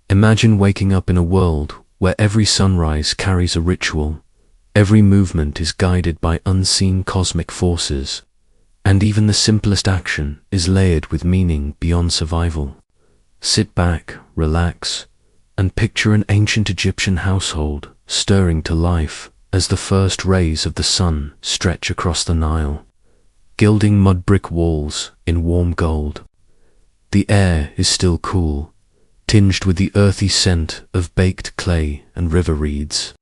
Imagine waking up in a world where every sunrise carries a ritual, every movement is guided by unseen cosmic forces, and even the simplest action is layered with meaning beyond survival. Sit back, relax, and picture an ancient Egyptian household stirring to life as the first rays of the sun stretch across the Nile, gilding mud brick walls in warm gold. The air is still cool, tinged with the earthy scent of baked clay and river reeds.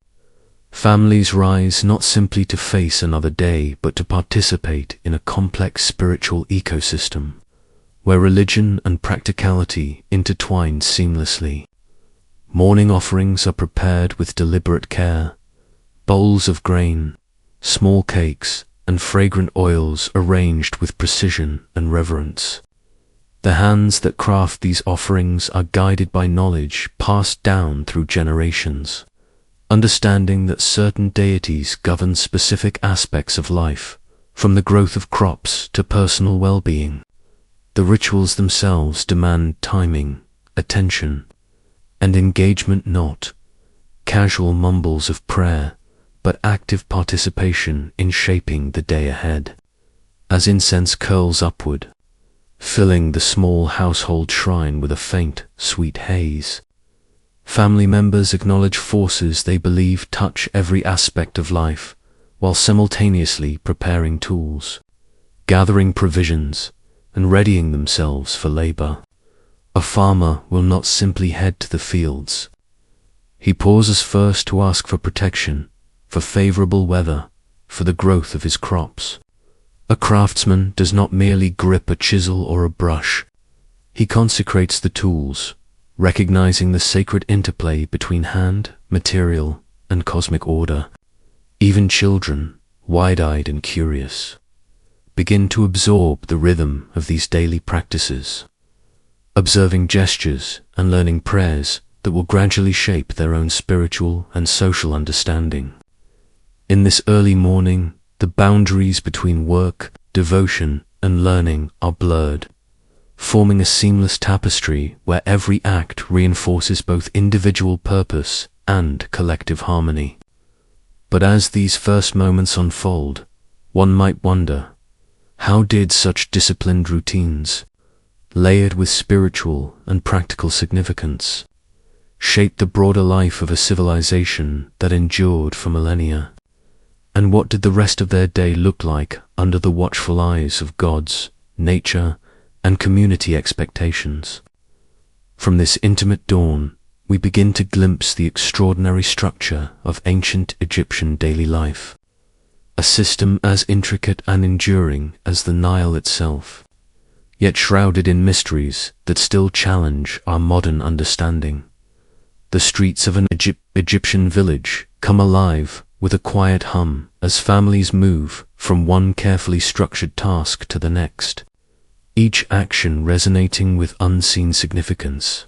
Families rise not simply to face another day, but to participate in a complex spiritual ecosystem, where religion and practicality intertwine seamlessly. Morning offerings are prepared with deliberate care. Bowls of grain, small cakes, and fragrant oils arranged with precision and reverence. The hands that craft these offerings are guided by knowledge passed down through generations, understanding that certain deities govern specific aspects of life, from the growth of crops to personal well-being. The rituals themselves demand timing, attention, and engagement, not casual mumbles of prayer, but active participation in shaping the day ahead. As incense curls upward, filling the small household shrine with a faint, sweet haze, family members acknowledge forces they believe touch every aspect of life, while simultaneously preparing tools, gathering provisions, and readying themselves for labor. A farmer will not simply head to the fields. He pauses first to ask for protection, for favorable weather, for the growth of his crops. A craftsman does not merely grip a chisel or a brush. He consecrates the tools, recognizing the sacred interplay between hand, material, and cosmic order. Even children, wide-eyed and curious, begin to absorb the rhythm of these daily practices, observing gestures and learning prayers that will gradually shape their own spiritual and social understanding. In this early morning, the boundaries between work, devotion, and learning are blurred, forming a seamless tapestry where every act reinforces both individual purpose and collective harmony. But as these first moments unfold, one might wonder, how did such disciplined routines, layered with spiritual and practical significance, shape the broader life of a civilization that endured for millennia? And what did the rest of their day look like under the watchful eyes of gods, nature, and community expectations? From this intimate dawn, we begin to glimpse the extraordinary structure of ancient Egyptian daily life, a system as intricate and enduring as the Nile itself, yet shrouded in mysteries that still challenge our modern understanding. The streets of an Egyptian village come alive with a quiet hum as families move from one carefully structured task to the next, each action resonating with unseen significance.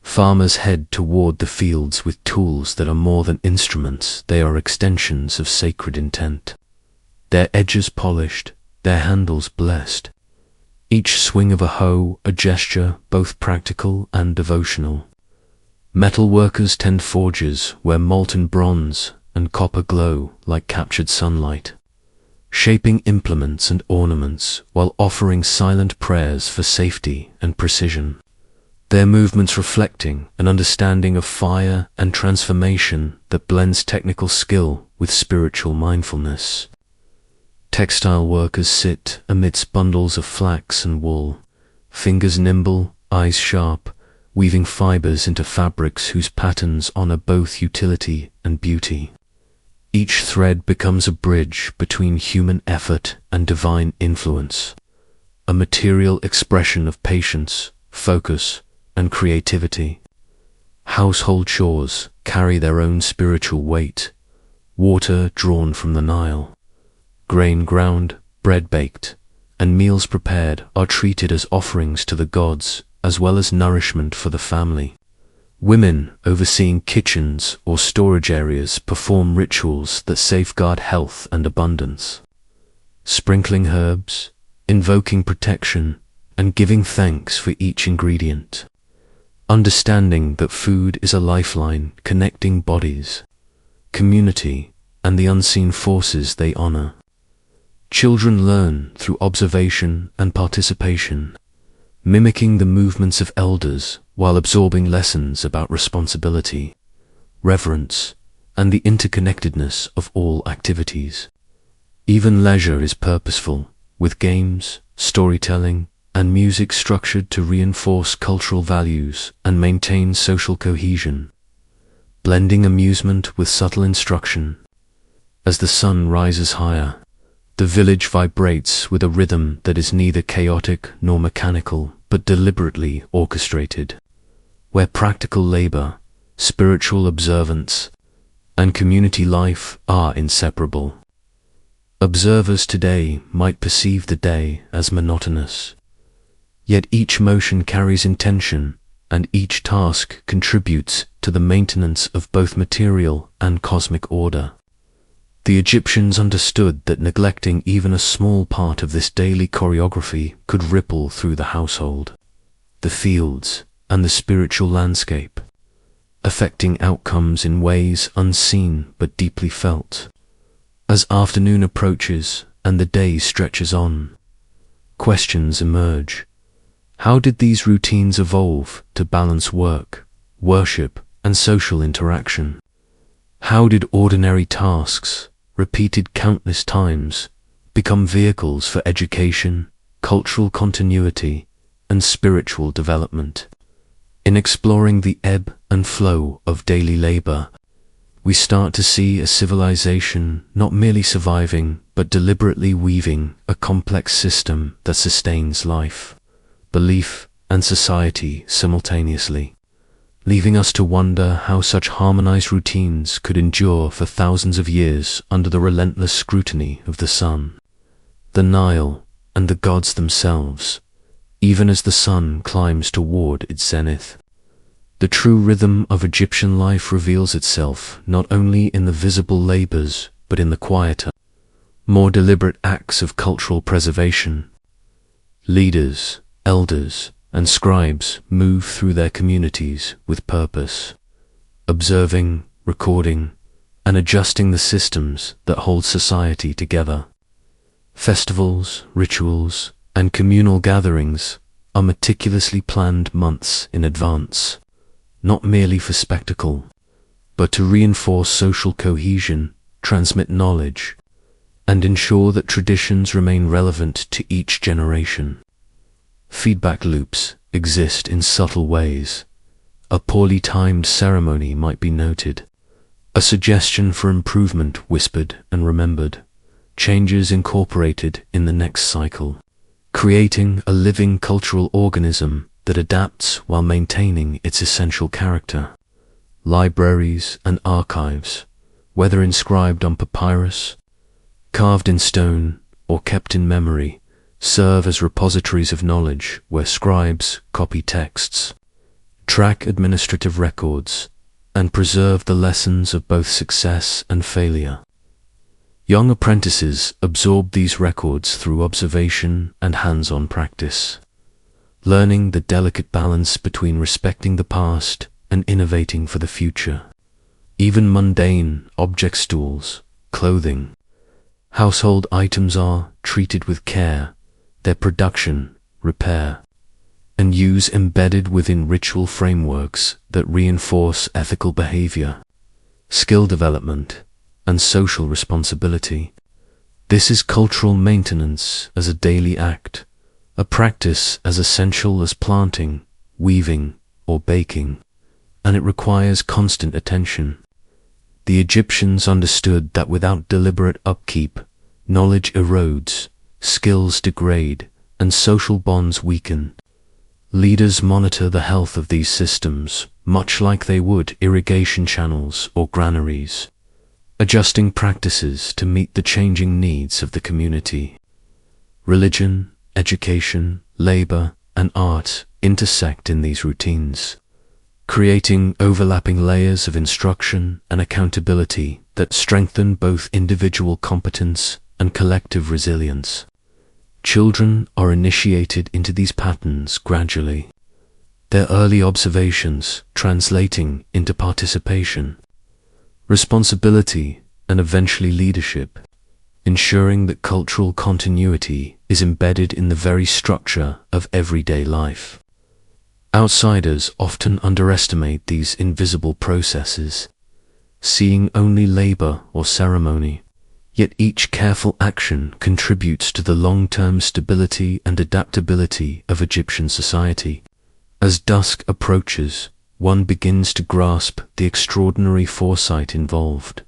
Farmers head toward the fields with tools that are more than instruments, they are extensions of sacred intent. Their edges polished, their handles blessed. Each swing of a hoe a gesture both practical and devotional. Metal workers tend forges where molten bronze and copper glow like captured sunlight, shaping implements and ornaments while offering silent prayers for safety and precision. Their movements reflecting an understanding of fire and transformation that blends technical skill with spiritual mindfulness. Textile workers sit amidst bundles of flax and wool, fingers nimble, eyes sharp, weaving fibers into fabrics whose patterns honor both utility and beauty. Each thread becomes a bridge between human effort and divine influence, a material expression of patience, focus, and creativity. Household chores carry their own spiritual weight, water drawn from the Nile, grain ground, bread baked, and meals prepared are treated as offerings to the gods as well as nourishment for the family. Women overseeing kitchens or storage areas perform rituals that safeguard health and abundance, sprinkling herbs, invoking protection, and giving thanks for each ingredient. understanding that food is a lifeline connecting bodies, community, and the unseen forces they honor. Children learn through observation and participation, mimicking the movements of elders while absorbing lessons about responsibility, reverence, and the interconnectedness of all activities. Even leisure is purposeful, with games, storytelling, and music structured to reinforce cultural values and maintain social cohesion, blending amusement with subtle instruction. As the sun rises higher, the village vibrates with a rhythm that is neither chaotic nor mechanical, but deliberately orchestrated, where practical labor, spiritual observance, and community life are inseparable. Observers today might perceive the day as monotonous, yet each motion carries intention, and each task contributes to the maintenance of both material and cosmic order. The Egyptians understood that neglecting even a small part of this daily choreography could ripple through the household, the fields, and the spiritual landscape, affecting outcomes in ways unseen but deeply felt. As afternoon approaches and the day stretches on, questions emerge. How did these routines evolve to balance work, worship, and social interaction? How did ordinary tasks, repeated countless times, become vehicles for education, cultural continuity, and spiritual development? In exploring the ebb and flow of daily labor, we start to see a civilization not merely surviving, but deliberately weaving a complex system that sustains life, belief, and society simultaneously, leaving us to wonder how such harmonized routines could endure for thousands of years under the relentless scrutiny of the sun, the Nile, and the gods themselves, even as the sun climbs toward its zenith. The true rhythm of Egyptian life reveals itself not only in the visible labors, but in the quieter, more deliberate acts of cultural preservation. Leaders, elders, and scribes move through their communities with purpose, observing, recording, and adjusting the systems that hold society together. Festivals, rituals, and communal gatherings are meticulously planned months in advance, not merely for spectacle, but to reinforce social cohesion, transmit knowledge, and ensure that traditions remain relevant to each generation. Feedback loops exist in subtle ways. A poorly timed ceremony might be noted, a suggestion for improvement whispered and remembered, changes incorporated in the next cycle, creating a living cultural organism that adapts while maintaining its essential character. Libraries and archives, whether inscribed on papyrus, carved in stone, or kept in memory, serve as repositories of knowledge where scribes copy texts, track administrative records, and preserve the lessons of both success and failure. Young apprentices absorb these records through observation and hands-on practice, learning the delicate balance between respecting the past and innovating for the future. Even mundane objects, stools, clothing, household items are treated with care, their production, repair, and use embedded within ritual frameworks that reinforce ethical behavior, skill development, and social responsibility. This is cultural maintenance as a daily act, a practice as essential as planting, weaving, or baking, and it requires constant attention. The Egyptians understood that without deliberate upkeep, knowledge erodes, skills degrade, and social bonds weaken. Leaders monitor the health of these systems, much like they would irrigation channels or granaries, adjusting practices to meet the changing needs of the community. Religion, education, labor, and art intersect in these routines, creating overlapping layers of instruction and accountability that strengthen both individual competence and collective resilience. Children are initiated into these patterns gradually, their early observations translating into participation, responsibility, and eventually leadership, ensuring that cultural continuity is embedded in the very structure of everyday life. Outsiders often underestimate these invisible processes, seeing only labor or ceremony, yet each careful action contributes to the long-term stability and adaptability of Egyptian society. As dusk approaches, one begins to grasp the extraordinary foresight involved.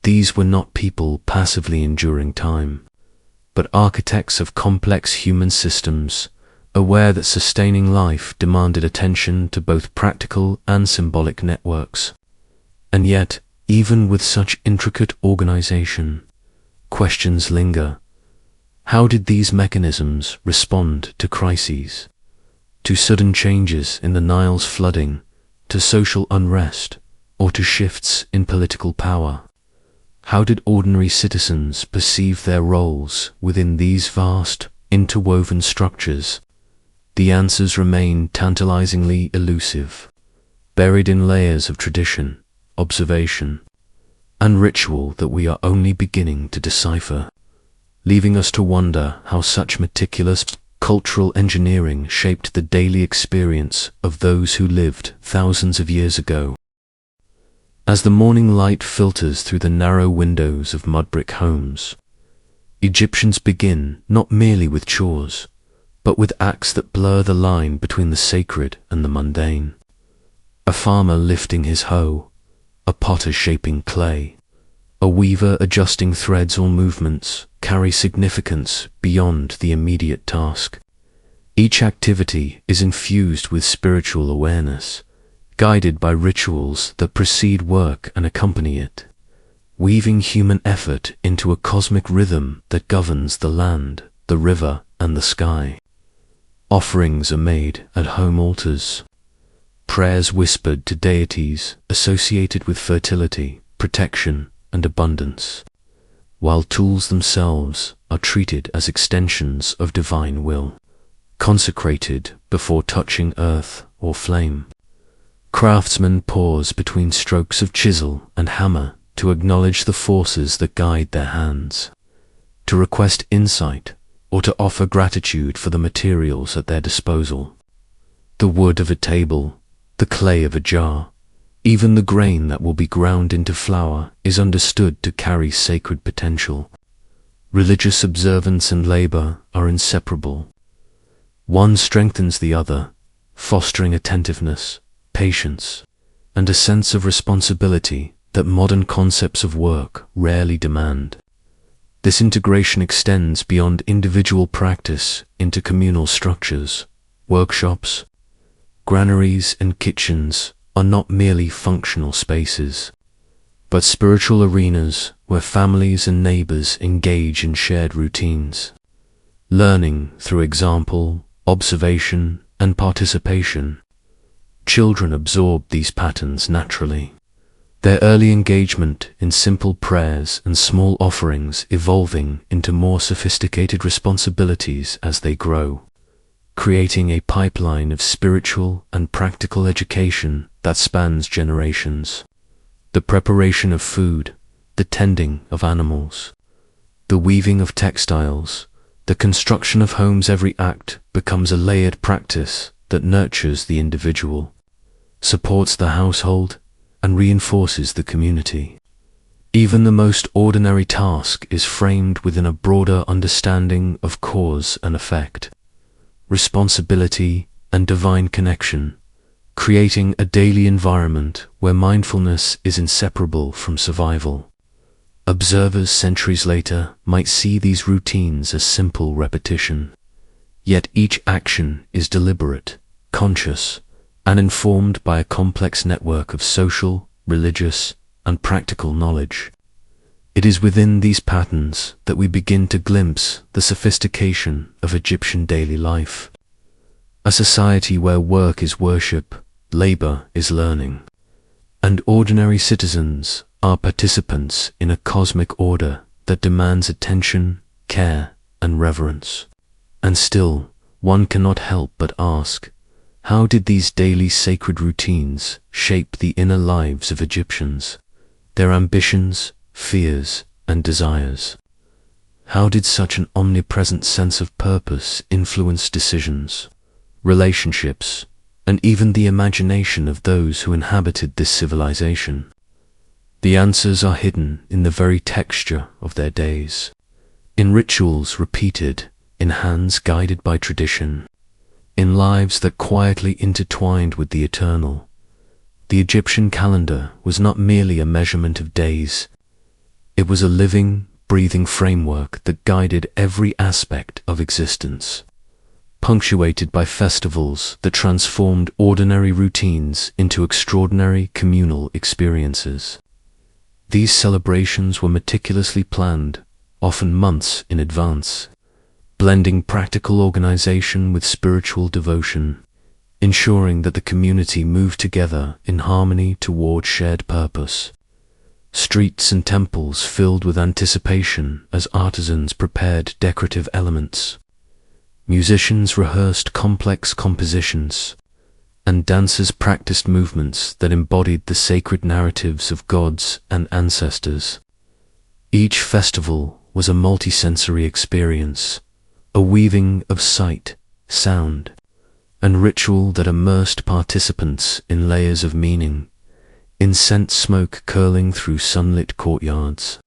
These were not people passively enduring time, but architects of complex human systems, aware that sustaining life demanded attention to both practical and symbolic networks. And yet, even with such intricate organization, questions linger. How did these mechanisms respond to crises, to sudden changes in the Nile's flooding, to social unrest, or to shifts in political power? How did ordinary citizens perceive their roles within these vast, interwoven structures? The answers remain tantalizingly elusive, buried in layers of tradition, observation, and ritual that we are only beginning to decipher, leaving us to wonder how such meticulous cultural engineering shaped the daily experience of those who lived thousands of years ago. As the morning light filters through the narrow windows of mud-brick homes, Egyptians begin not merely with chores, but with acts that blur the line between the sacred and the mundane. A farmer lifting his hoe, a potter shaping clay, a weaver adjusting threads or movements carry significance beyond the immediate task. Each activity is infused with spiritual awareness, guided by rituals that precede work and accompany it, weaving human effort into a cosmic rhythm that governs the land, the river, and the sky. Offerings are made at home altars, prayers whispered to deities associated with fertility, protection, and abundance, while tools themselves are treated as extensions of divine will, consecrated before touching earth or flame. Craftsmen pause between strokes of chisel and hammer to acknowledge the forces that guide their hands, to request insight, or to offer gratitude for the materials at their disposal. The wood of a table, the clay of a jar, even the grain that will be ground into flour is understood to carry sacred potential. Religious observance and labor are inseparable. One strengthens the other, fostering attentiveness, patience, and a sense of responsibility that modern concepts of work rarely demand. This integration extends beyond individual practice into communal structures. Workshops, granaries, and kitchens are not merely functional spaces, but spiritual arenas where families and neighbors engage in shared routines. Learning through example, observation, and participation, children absorb these patterns naturally, their early engagement in simple prayers and small offerings evolving into more sophisticated responsibilities as they grow, creating a pipeline of spiritual and practical education that spans generations. The preparation of food, the tending of animals, the weaving of textiles, the construction of homes, every act becomes a layered practice that nurtures the individual, supports the household, and reinforces the community. Even the most ordinary task is framed within a broader understanding of cause and effect, responsibility, and divine connection, creating a daily environment where mindfulness is inseparable from survival. Observers centuries later might see these routines as simple repetition, yet each action is deliberate, conscious, and informed by a complex network of social, religious, and practical knowledge. It is within these patterns that we begin to glimpse the sophistication of Egyptian daily life, a society where work is worship, labor is learning, and ordinary citizens are participants in a cosmic order that demands attention, care, and reverence. And still, one cannot help but ask, How did these daily sacred routines shape the inner lives of Egyptians, their ambitions, fears, and desires? How did such an omnipresent sense of purpose influence decisions, relationships, and even the imagination of those who inhabited this civilization? The answers are hidden in the very texture of their days, in rituals repeated, in hands guided by tradition, in lives that quietly intertwined with the eternal. The Egyptian calendar was not merely a measurement of days. It was a living, breathing framework that guided every aspect of existence, punctuated by festivals that transformed ordinary routines into extraordinary communal experiences. These celebrations were meticulously planned, often months in advance, blending practical organization with spiritual devotion, ensuring that the community moved together in harmony toward shared purpose. Streets and temples filled with anticipation as artisans prepared decorative elements. Musicians rehearsed complex compositions, and dancers practiced movements that embodied the sacred narratives of gods and ancestors. Each festival was a multisensory experience, a weaving of sight, sound, and ritual that immersed participants in layers of meaning. Incense smoke curling through sunlit courtyards,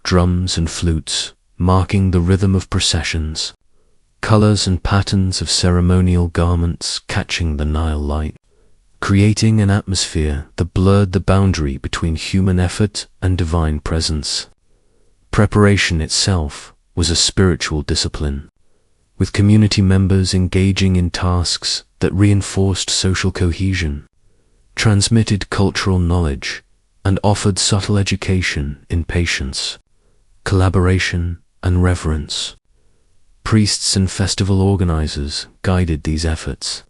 drums and flutes marking the rhythm of processions, colors and patterns of ceremonial garments catching the Nile light, creating an atmosphere that blurred the boundary between human effort and divine presence. Preparation itself was a spiritual discipline, with community members engaging in tasks that reinforced social cohesion, transmitted cultural knowledge, and offered subtle education in patience, collaboration, and reverence. Priests and festival organizers guided these efforts,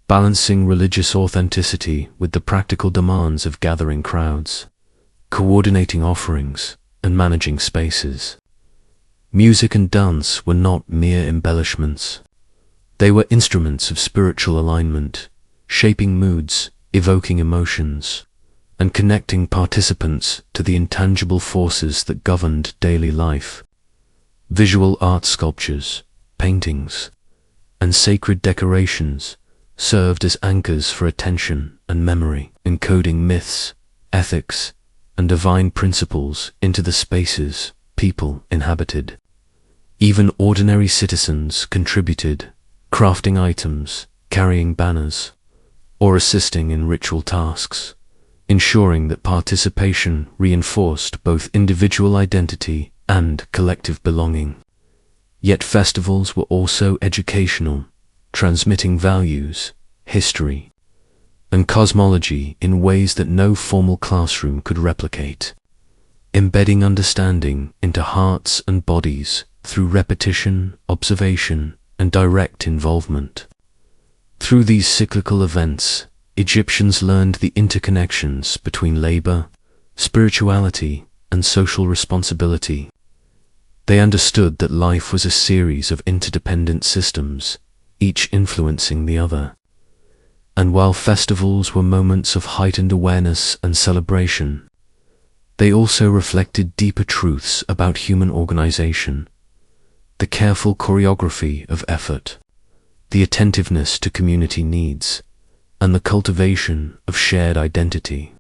balancing religious authenticity with the practical demands of gathering crowds, coordinating offerings, and managing spaces. Music and dance were not mere embellishments. They were instruments of spiritual alignment, shaping moods, evoking emotions, and connecting participants to the intangible forces that governed daily life. Visual art sculptures, paintings, and sacred decorations served as anchors for attention and memory, encoding myths, ethics, and divine principles into the spaces people inhabited. Even ordinary citizens contributed, crafting items, carrying banners, or assisting in ritual tasks, ensuring that participation reinforced both individual identity and collective belonging. Yet festivals were also educational, transmitting values, history, and cosmology in ways that no formal classroom could replicate, embedding understanding into hearts and bodies through repetition, observation, and direct involvement. Through these cyclical events, Egyptians learned the interconnections between labor, spirituality, and social responsibility. They understood that life was a series of interdependent systems, each influencing the other. And while festivals were moments of heightened awareness and celebration, they also reflected deeper truths about human organization, the careful choreography of effort, the attentiveness to community needs, and the cultivation of shared identity.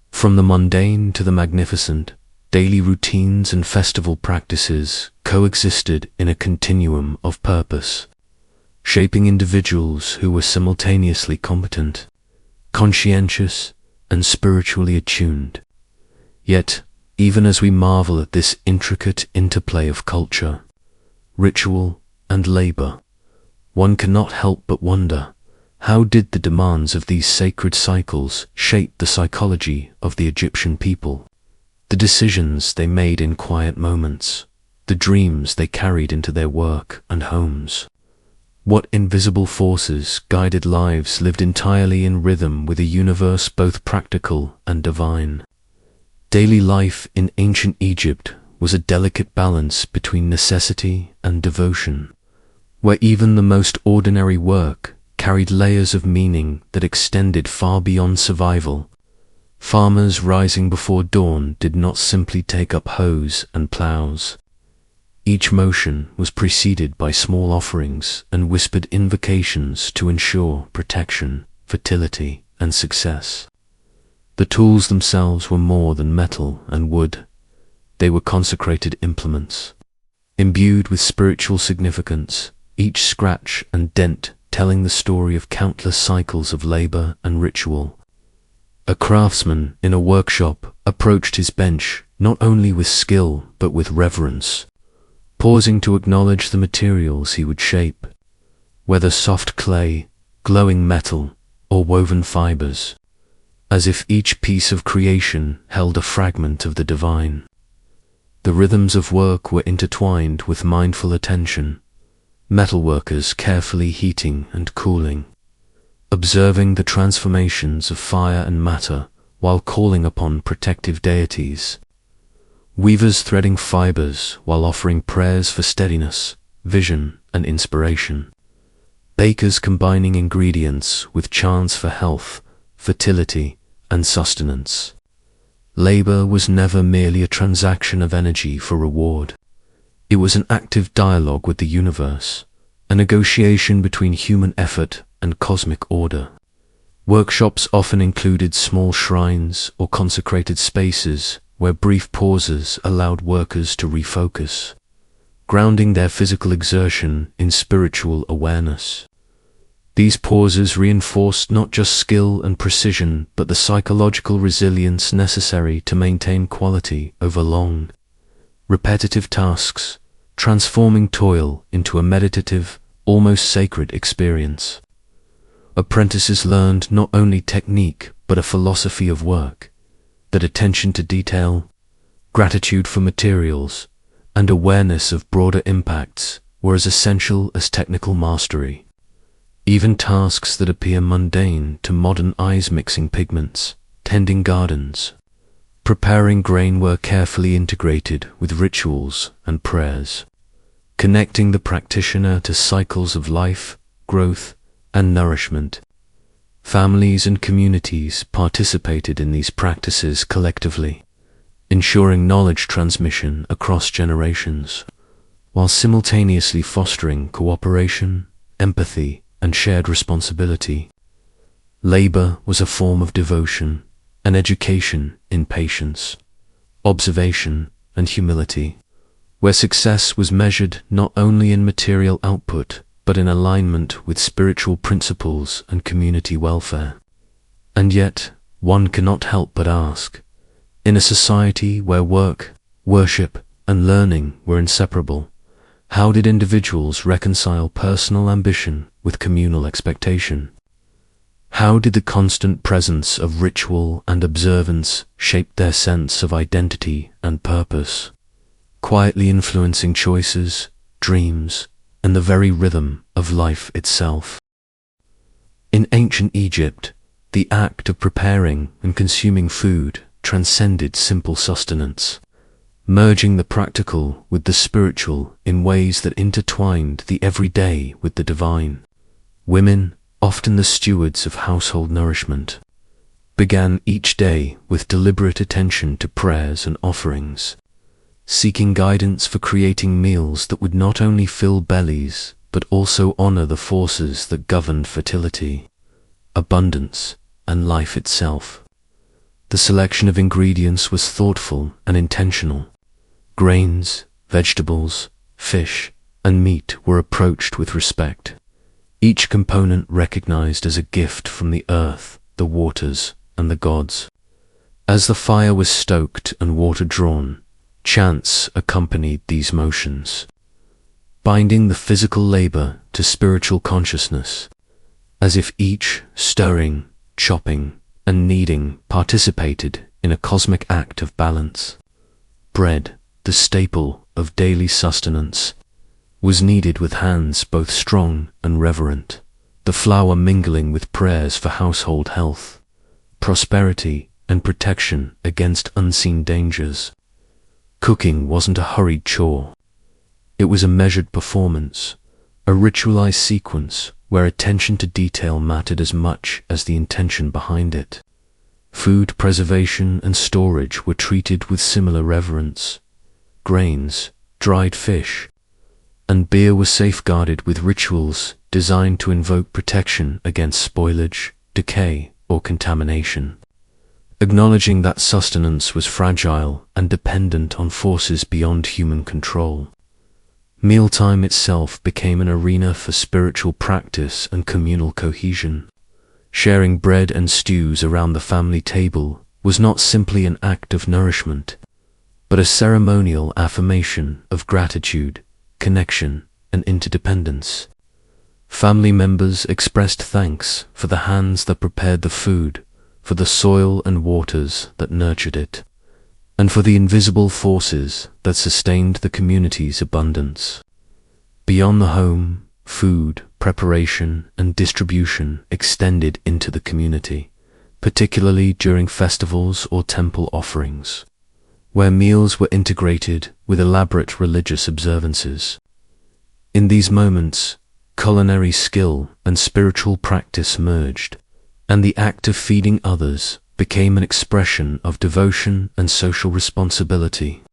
From the mundane to the magnificent, daily routines and festival practices coexisted in a continuum of purpose, shaping individuals who were simultaneously competent, conscientious, and spiritually attuned. Yet, even as we marvel at this intricate interplay of culture, ritual, and labor, one cannot help but wonder, how did the demands of these sacred cycles shape the psychology of the Egyptian people? The decisions they made in quiet moments, the dreams they carried into their work and homes. What invisible forces guided lives lived entirely in rhythm with a universe both practical and divine? Daily life in ancient Egypt was a delicate balance between necessity and devotion, where even the most ordinary work carried layers of meaning that extended far beyond survival. Farmers rising before dawn did not simply take up hoes and plows. Each motion was preceded by small offerings and whispered invocations to ensure protection, fertility, and success. The tools themselves were more than metal and wood. They were consecrated implements, imbued with spiritual significance, each scratch and dent telling the story of countless cycles of labor and ritual. A craftsman in a workshop approached his bench not only with skill but with reverence, pausing to acknowledge the materials he would shape, whether soft clay, glowing metal, or woven fibers, as if each piece of creation held a fragment of the divine. The rhythms of work were intertwined with mindful attention, metalworkers carefully heating and cooling, observing the transformations of fire and matter while calling upon protective deities. Weavers threading fibers while offering prayers for steadiness, vision, and inspiration. Bakers combining ingredients with chants for health, fertility, and sustenance. Labor was never merely a transaction of energy for reward. It was an active dialogue with the universe, a negotiation between human effort and cosmic order. Workshops often included small shrines or consecrated spaces where brief pauses allowed workers to refocus, grounding their physical exertion in spiritual awareness. These pauses reinforced not just skill and precision, but the psychological resilience necessary to maintain quality over long, repetitive tasks, transforming toil into a meditative, almost sacred experience. Apprentices learned not only technique, but a philosophy of work, that attention to detail, gratitude for materials, and awareness of broader impacts were as essential as technical mastery. Even tasks that appear mundane to modern eyes, mixing pigments, tending gardens, preparing grain, were carefully integrated with rituals and prayers, connecting the practitioner to cycles of life, growth, and nourishment. Families and communities participated in these practices collectively, ensuring knowledge transmission across generations, while simultaneously fostering cooperation, empathy, and shared responsibility. Labor was a form of devotion, an education in patience, observation, and humility, where success was measured not only in material output, but in alignment with spiritual principles and community welfare. And yet, one cannot help but ask, in a society where work, worship, and learning were inseparable, how did individuals reconcile personal ambition with communal expectation? How did the constant presence of ritual and observance shape their sense of identity and purpose, quietly influencing choices, dreams, and the very rhythm of life itself? In ancient Egypt, the act of preparing and consuming food transcended simple sustenance, merging the practical with the spiritual in ways that intertwined the everyday with the divine. Women, often the stewards of household nourishment, began each day with deliberate attention to prayers and offerings, seeking guidance for creating meals that would not only fill bellies, but also honor the forces that governed fertility, abundance, and life itself. The selection of ingredients was thoughtful and intentional. Grains, vegetables, fish, and meat were approached with respect, each component recognized as a gift from the earth, the waters, and the gods. As the fire was stoked and water drawn, chants accompanied these motions, binding the physical labor to spiritual consciousness, as if each stirring, chopping, and kneading participated in a cosmic act of balance. Bread, the staple of daily sustenance, was kneaded with hands both strong and reverent, the flour mingling with prayers for household health, prosperity, and protection against unseen dangers. Cooking wasn't a hurried chore. It was a measured performance, a ritualized sequence where attention to detail mattered as much as the intention behind it. Food preservation and storage were treated with similar reverence. Grains, dried fish, and beer were safeguarded with rituals designed to invoke protection against spoilage, decay, or contamination. Acknowledging that sustenance was fragile and dependent on forces beyond human control. Mealtime itself became an arena for spiritual practice and communal cohesion. Sharing bread and stews around the family table was not simply an act of nourishment, but a ceremonial affirmation of gratitude, connection, and interdependence. Family members expressed thanks for the hands that prepared the food, for the soil and waters that nurtured it, and for the invisible forces that sustained the community's abundance. Beyond the home, food, preparation, and distribution extended into the community, particularly during festivals or temple offerings, where meals were integrated with elaborate religious observances. In these moments, culinary skill and spiritual practice merged, and the act of feeding others became an expression of devotion and social responsibility.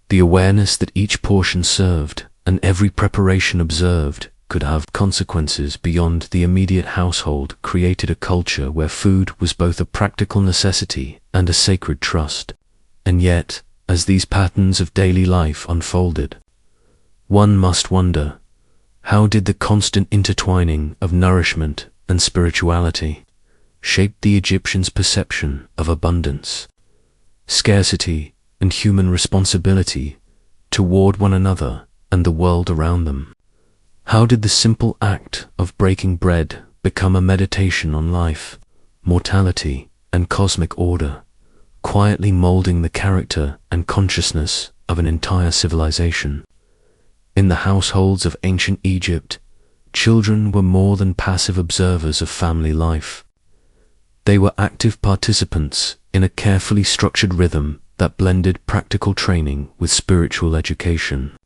The awareness that each portion served and every preparation observed could have consequences beyond the immediate household created a culture where food was both a practical necessity and a sacred trust. And yet, as these patterns of daily life unfolded, one must wonder, how did the constant intertwining of nourishment and spirituality shaped the Egyptians' perception of abundance, scarcity, and human responsibility toward one another and the world around them? How did the simple act of breaking bread become a meditation on life, mortality, and cosmic order, quietly molding the character and consciousness of an entire civilization? In the households of ancient Egypt, children were more than passive observers of family life. They were active participants in a carefully structured rhythm that blended practical training with spiritual education.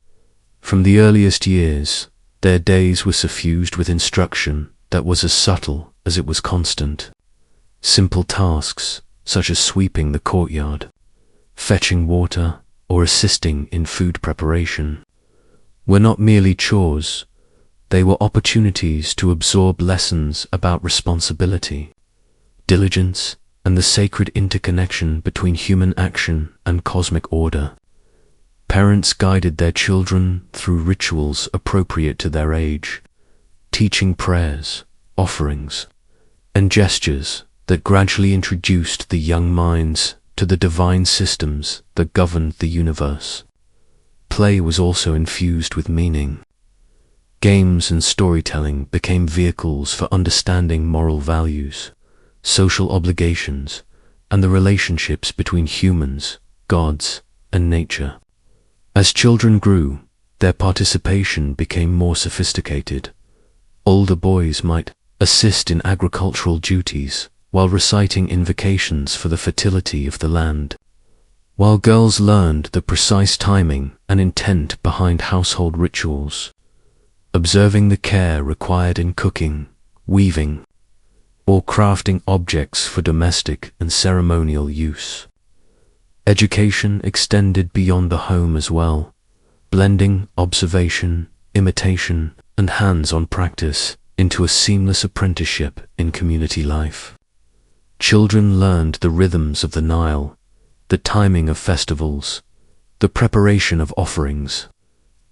From the earliest years, their days were suffused with instruction that was as subtle as it was constant. Simple tasks, such as sweeping the courtyard, fetching water, or assisting in food preparation, were not merely chores, they were opportunities to absorb lessons about responsibility, diligence, and the sacred interconnection between human action and cosmic order. Parents guided their children through rituals appropriate to their age, teaching prayers, offerings, and gestures that gradually introduced the young minds to the divine systems that governed the universe. Play was also infused with meaning. Games and storytelling became vehicles for understanding moral values, social obligations, and the relationships between humans, gods, and nature. As children grew, their participation became more sophisticated. Older boys might assist in agricultural duties while reciting invocations for the fertility of the land, while girls learned the precise timing and intent behind household rituals, observing the care required in cooking, weaving, or crafting objects for domestic and ceremonial use. Education extended beyond the home as well, blending observation, imitation, and hands-on practice into a seamless apprenticeship in community life. Children learned the rhythms of the Nile, the timing of festivals, the preparation of offerings,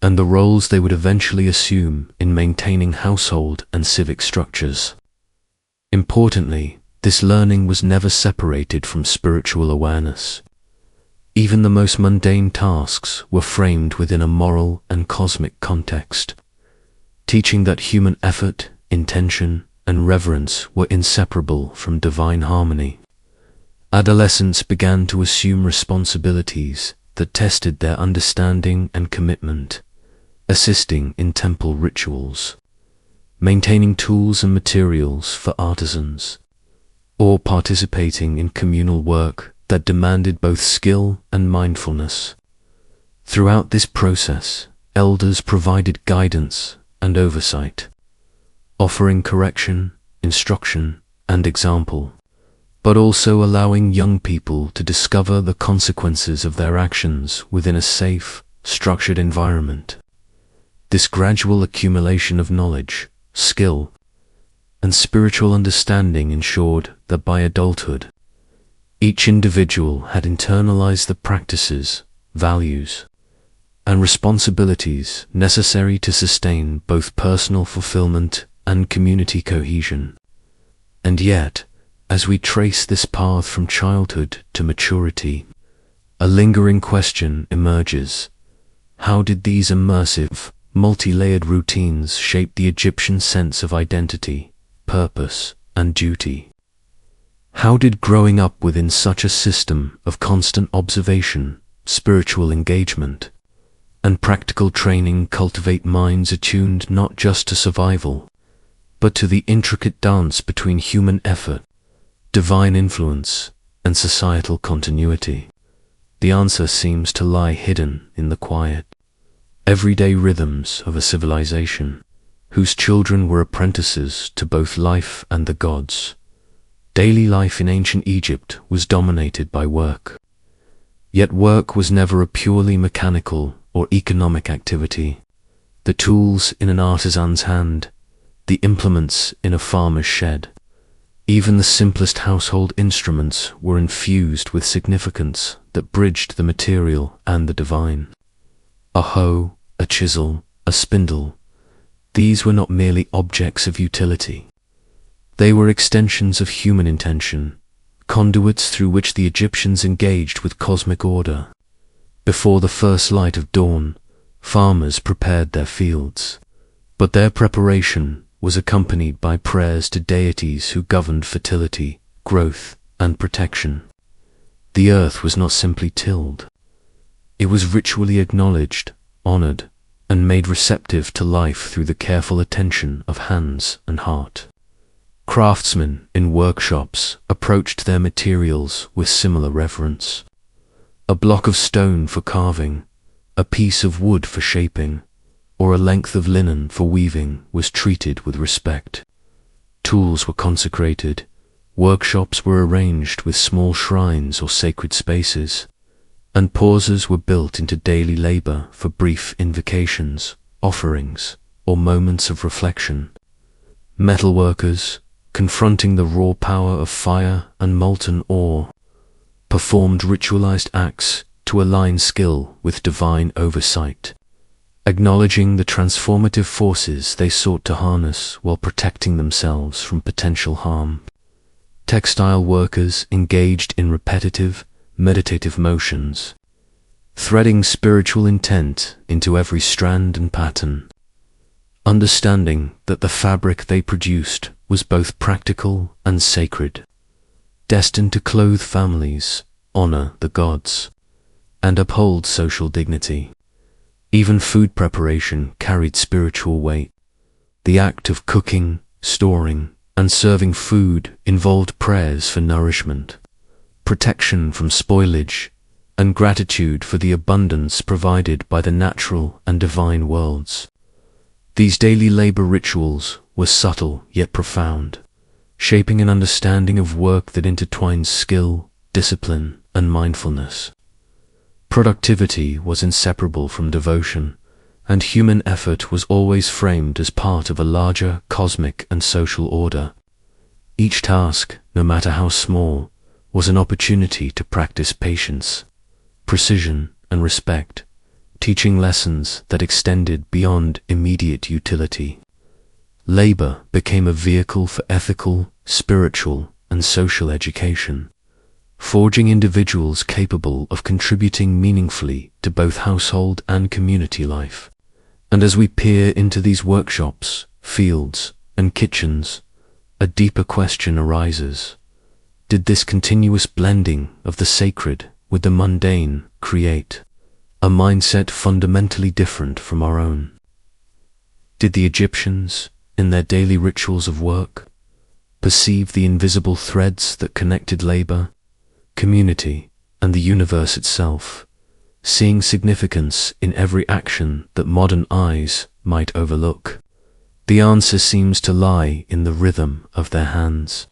and the roles they would eventually assume in maintaining household and civic structures. Importantly, this learning was never separated from spiritual awareness. Even the most mundane tasks were framed within a moral and cosmic context, teaching that human effort, intention, and reverence were inseparable from divine harmony. Adolescents began to assume responsibilities that tested their understanding and commitment, assisting in temple rituals, maintaining tools and materials for artisans, or participating in communal work that demanded both skill and mindfulness. Throughout this process, elders provided guidance and oversight, offering correction, instruction, and example, but also allowing young people to discover the consequences of their actions within a safe, structured environment. This gradual accumulation of knowledge, skill, and spiritual understanding ensured that by adulthood, each individual had internalized the practices, values, and responsibilities necessary to sustain both personal fulfillment and community cohesion. And yet, as we trace this path from childhood to maturity, a lingering question emerges. How did these immersive, multi-layered routines shape the Egyptian sense of identity, purpose, and duty? How did growing up within such a system of constant observation, spiritual engagement, and practical training cultivate minds attuned not just to survival, but to the intricate dance between human effort, divine influence, and societal continuity? The answer seems to lie hidden in the quiet, everyday rhythms of a civilization whose children were apprentices to both life and the gods. Daily life in ancient Egypt was dominated by work. Yet work was never a purely mechanical or economic activity. The tools in an artisan's hand, the implements in a farmer's shed, even the simplest household instruments were infused with significance that bridged the material and the divine. A hoe, a chisel, a spindle, these were not merely objects of utility. They were extensions of human intention, conduits through which the Egyptians engaged with cosmic order. Before the first light of dawn, farmers prepared their fields, but their preparation was accompanied by prayers to deities who governed fertility, growth, and protection. The earth was not simply tilled. It was ritually acknowledged, honored, and made receptive to life through the careful attention of hands and heart. Craftsmen in workshops approached their materials with similar reverence. A block of stone for carving, a piece of wood for shaping, or a length of linen for weaving was treated with respect. Tools were consecrated, workshops were arranged with small shrines or sacred spaces, and pauses were built into daily labor for brief invocations, offerings, or moments of reflection. Metalworkers, confronting the raw power of fire and molten ore, performed ritualized acts to align skill with divine oversight, acknowledging the transformative forces they sought to harness while protecting themselves from potential harm. Textile workers engaged in repetitive, meditative motions, threading spiritual intent into every strand and pattern, understanding that the fabric they produced was both practical and sacred, destined to clothe families, honor the gods, and uphold social dignity. Even food preparation carried spiritual weight. The act of cooking, storing, and serving food involved prayers for nourishment, protection from spoilage, and gratitude for the abundance provided by the natural and divine worlds. These daily labor rituals were subtle yet profound, shaping an understanding of work that intertwines skill, discipline, and mindfulness. Productivity was inseparable from devotion, and human effort was always framed as part of a larger cosmic and social order. Each task, no matter how small, was an opportunity to practice patience, precision, and respect, teaching lessons that extended beyond immediate utility. Labor became a vehicle for ethical, spiritual, and social education, forging individuals capable of contributing meaningfully to both household and community life. And as we peer into these workshops, fields, and kitchens, a deeper question arises. Did this continuous blending of the sacred with the mundane create a mindset fundamentally different from our own? Did the Egyptians, in their daily rituals of work, perceive the invisible threads that connected labor, community, and the universe itself, seeing significance in every action that modern eyes might overlook? The answer seems to lie in the rhythm of their hands,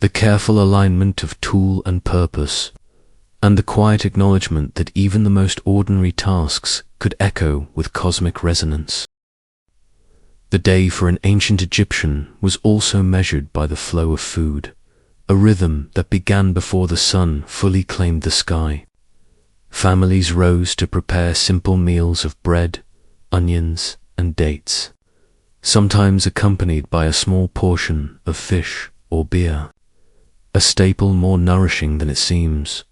the careful alignment of tool and purpose, and the quiet acknowledgement that even the most ordinary tasks could echo with cosmic resonance. The day for an ancient Egyptian was also measured by the flow of food, a rhythm that began before the sun fully claimed the sky. Families rose to prepare simple meals of bread, onions, and dates, sometimes accompanied by a small portion of fish or beer, a staple more nourishing than it seems,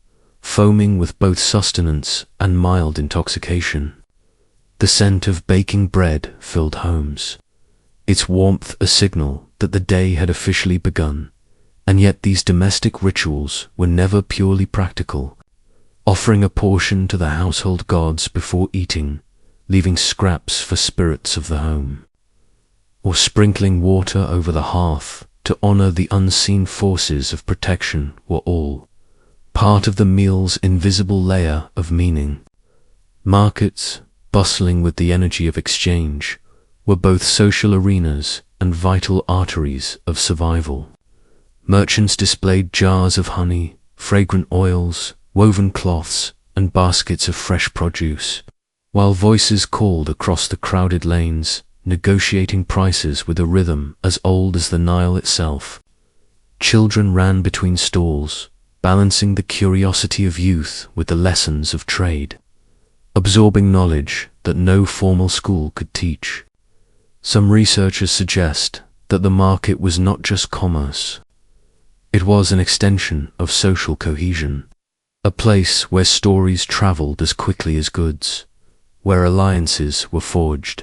foaming with both sustenance and mild intoxication. The scent of baking bread filled homes, its warmth a signal that the day had officially begun, and yet these domestic rituals were never purely practical, offering a portion to the household gods before eating, leaving scraps for spirits of the home, or sprinkling water over the hearth to honor the unseen forces of protection were all part of the meal's invisible layer of meaning. Markets, bustling with the energy of exchange, were both social arenas and vital arteries of survival. Merchants displayed jars of honey, fragrant oils, woven cloths, and baskets of fresh produce, while voices called across the crowded lanes, negotiating prices with a rhythm as old as the Nile itself. Children ran between stalls, balancing the curiosity of youth with the lessons of trade, absorbing knowledge that no formal school could teach. Some researchers suggest that the market was not just commerce. It was an extension of social cohesion, a place where stories traveled as quickly as goods, where alliances were forged,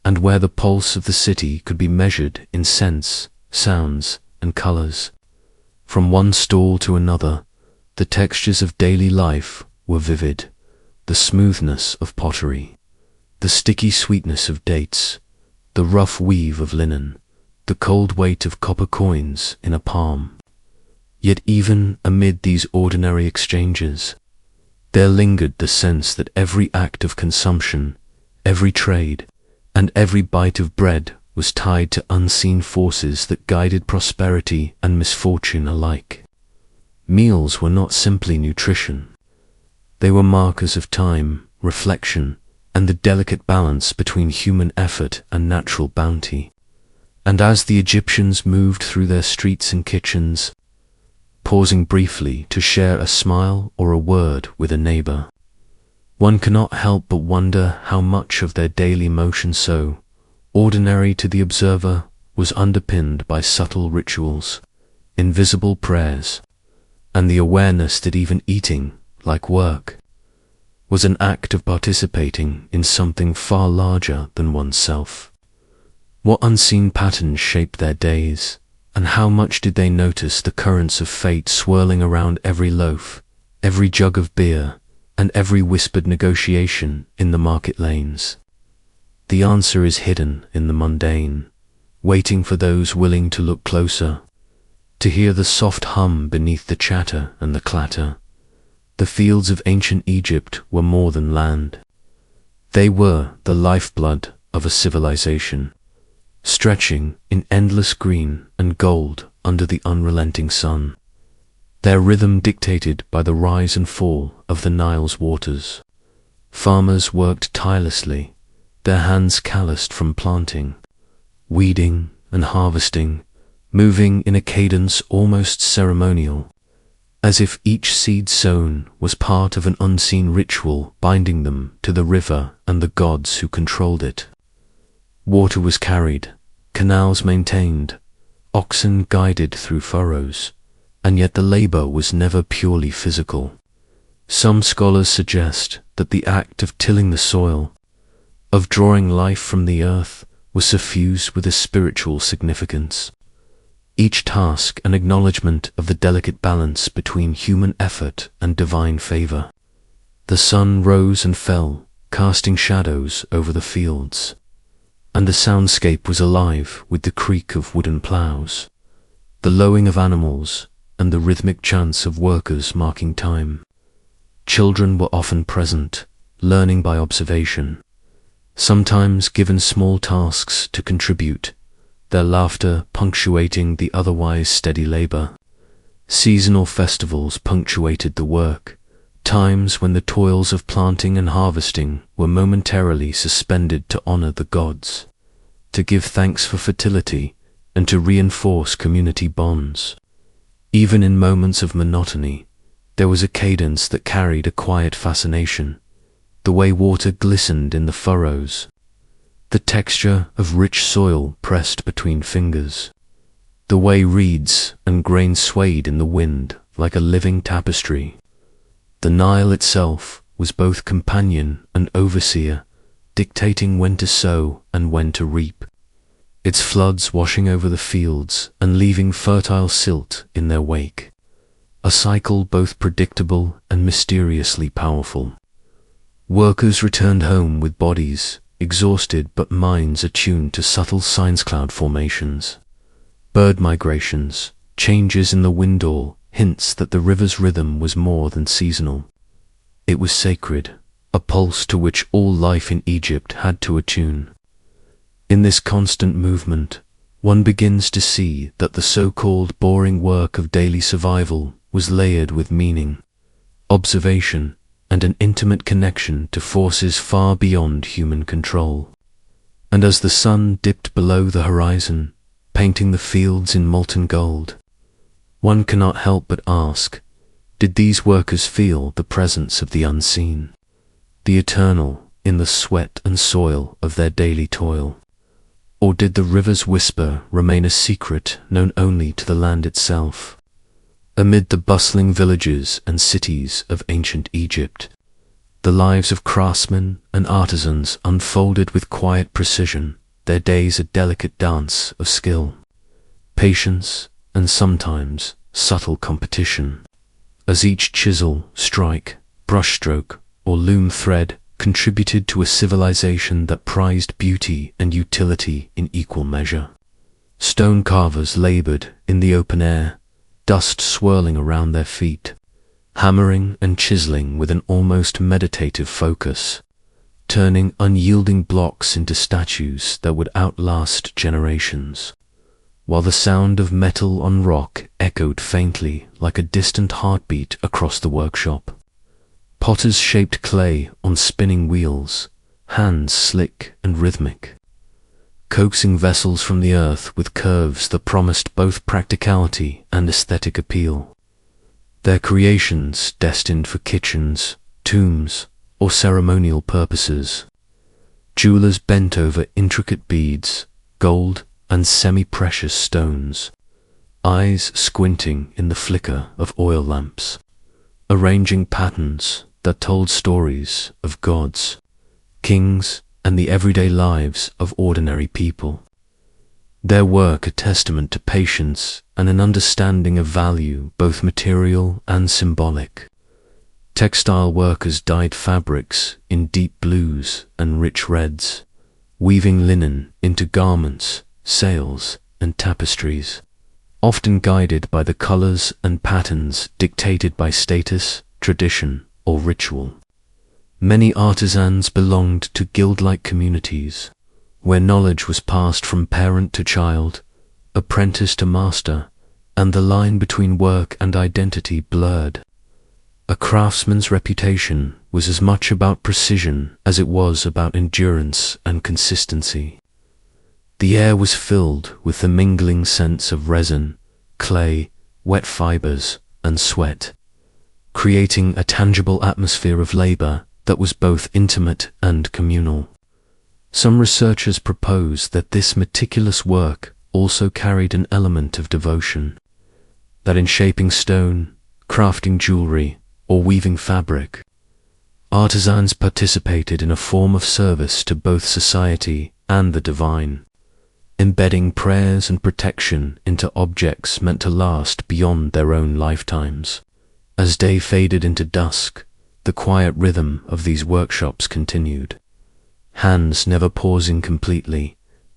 and where the pulse of the city could be measured in scents, sounds, and colors. From one stall to another, the textures of daily life were vivid, the smoothness of pottery, the sticky sweetness of dates, the rough weave of linen, the cold weight of copper coins in a palm. Yet even amid these ordinary exchanges, there lingered the sense that every act of consumption, every trade, and every bite of bread was tied to unseen forces that guided prosperity and misfortune alike. Meals were not simply nutrition. They were markers of time, reflection, and the delicate balance between human effort and natural bounty. And as the Egyptians moved through their streets and kitchens, pausing briefly to share a smile or a word with a neighbor, one cannot help but wonder how much of their daily motion, so ordinary to the observer, was underpinned by subtle rituals, invisible prayers, and the awareness that even eating, like work, was an act of participating in something far larger than oneself. What unseen patterns shaped their days, and how much did they notice the currents of fate swirling around every loaf, every jug of beer, and every whispered negotiation in the market lanes? The answer is hidden in the mundane, waiting for those willing to look closer, to hear the soft hum beneath the chatter and the clatter. The fields of ancient Egypt were more than land. They were the lifeblood of a civilization, stretching in endless green and gold under the unrelenting sun, their rhythm dictated by the rise and fall of the Nile's waters. Farmers worked tirelessly, their hands calloused from planting, weeding, and harvesting, moving in a cadence almost ceremonial, as if each seed sown was part of an unseen ritual binding them to the river and the gods who controlled it. Water was carried, canals maintained, oxen guided through furrows, and yet the labor was never purely physical. Some scholars suggest that the act of tilling the soil, of drawing life from the earth, was suffused with a spiritual significance. Each task an acknowledgement of the delicate balance between human effort and divine favor. The sun rose and fell, casting shadows over the fields, and the soundscape was alive with the creak of wooden plows, the lowing of animals, and the rhythmic chants of workers marking time. Children were often present, learning by observation, sometimes given small tasks to contribute, their laughter punctuating the otherwise steady labor. Seasonal festivals punctuated the work, times when the toils of planting and harvesting were momentarily suspended to honor the gods, to give thanks for fertility, and to reinforce community bonds. Even in moments of monotony, there was a cadence that carried a quiet fascination, the way water glistened in the furrows, the texture of rich soil pressed between fingers, the way reeds and grain swayed in the wind like a living tapestry. The Nile itself was both companion and overseer, dictating when to sow and when to reap, its floods washing over the fields and leaving fertile silt in their wake, a cycle both predictable and mysteriously powerful. Workers returned home with bodies exhausted but minds attuned to subtle science cloud formations. Bird migrations, changes in the windall, hints that the river's rhythm was more than seasonal. It was sacred, a pulse to which all life in Egypt had to attune. In this constant movement, one begins to see that the so-called boring work of daily survival was layered with meaning, observation, and an intimate connection to forces far beyond human control. And as the sun dipped below the horizon, painting the fields in molten gold, one cannot help but ask, did these workers feel the presence of the unseen, the eternal, in the sweat and soil of their daily toil? Or did the river's whisper remain a secret known only to the land itself? Amid the bustling villages and cities of ancient Egypt, the lives of craftsmen and artisans unfolded with quiet precision, their days a delicate dance of skill, patience, and sometimes subtle competition. As each chisel, strike, brushstroke, or loom thread contributed to a civilization that prized beauty and utility in equal measure. Stone carvers labored in the open air, dust swirling around their feet, hammering and chiseling with an almost meditative focus, turning unyielding blocks into statues that would outlast generations, while the sound of metal on rock echoed faintly like a distant heartbeat across the workshop. Potters shaped clay on spinning wheels, hands slick and rhythmic, coaxing vessels from the earth with curves that promised both practicality and aesthetic appeal. Their creations destined for kitchens, tombs, or ceremonial purposes. Jewelers bent over intricate beads, gold, and semi-precious stones, eyes squinting in the flicker of oil lamps, arranging patterns that told stories of gods, kings, and the everyday lives of ordinary people. Their work a testament to patience and an understanding of value, both material and symbolic. Textile workers dyed fabrics in deep blues and rich reds, weaving linen into garments, sails, and tapestries, often guided by the colors and patterns dictated by status, tradition, or ritual. Many artisans belonged to guild-like communities, where knowledge was passed from parent to child, apprentice to master, and the line between work and identity blurred. A craftsman's reputation was as much about precision as it was about endurance and consistency. The air was filled with the mingling scents of resin, clay, wet fibers, and sweat, creating a tangible atmosphere of labor that was both intimate and communal. Some researchers propose that this meticulous work also carried an element of devotion, that in shaping stone, crafting jewelry, or weaving fabric, artisans participated in a form of service to both society and the divine, embedding prayers and protection into objects meant to last beyond their own lifetimes. As day faded into dusk, the quiet rhythm of these workshops continued, hands never pausing completely,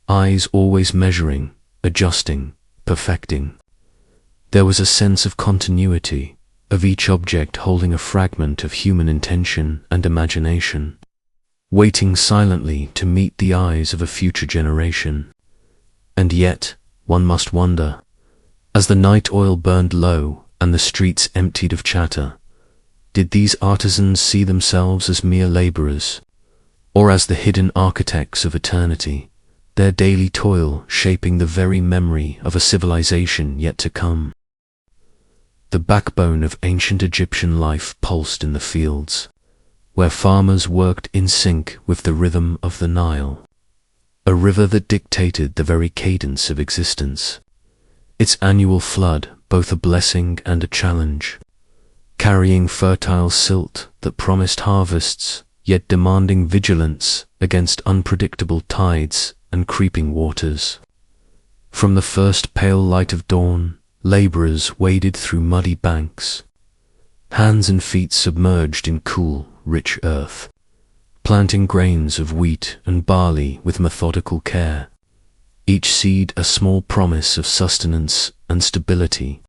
eyes always measuring, adjusting, perfecting. There was a sense of continuity, of each object holding a fragment of human intention and imagination. waiting silently to meet the eyes of a future generation. And yet, one must wonder, as the night oil burned low and the streets emptied of chatter, did these artisans see themselves as mere laborers, or as the hidden architects of eternity, their daily toil shaping the very memory of a civilization yet to come? The backbone of ancient Egyptian life pulsed in the fields, where farmers worked in sync with the rhythm of the Nile, a river that dictated the very cadence of existence, its annual flood both a blessing and a challenge, carrying fertile silt that promised harvests, yet demanding vigilance against unpredictable tides and creeping waters. From the first pale light of dawn, laborers waded through muddy banks, hands and feet submerged in cool, rich earth, planting grains of wheat and barley with methodical care, each seed a small promise of sustenance and stability,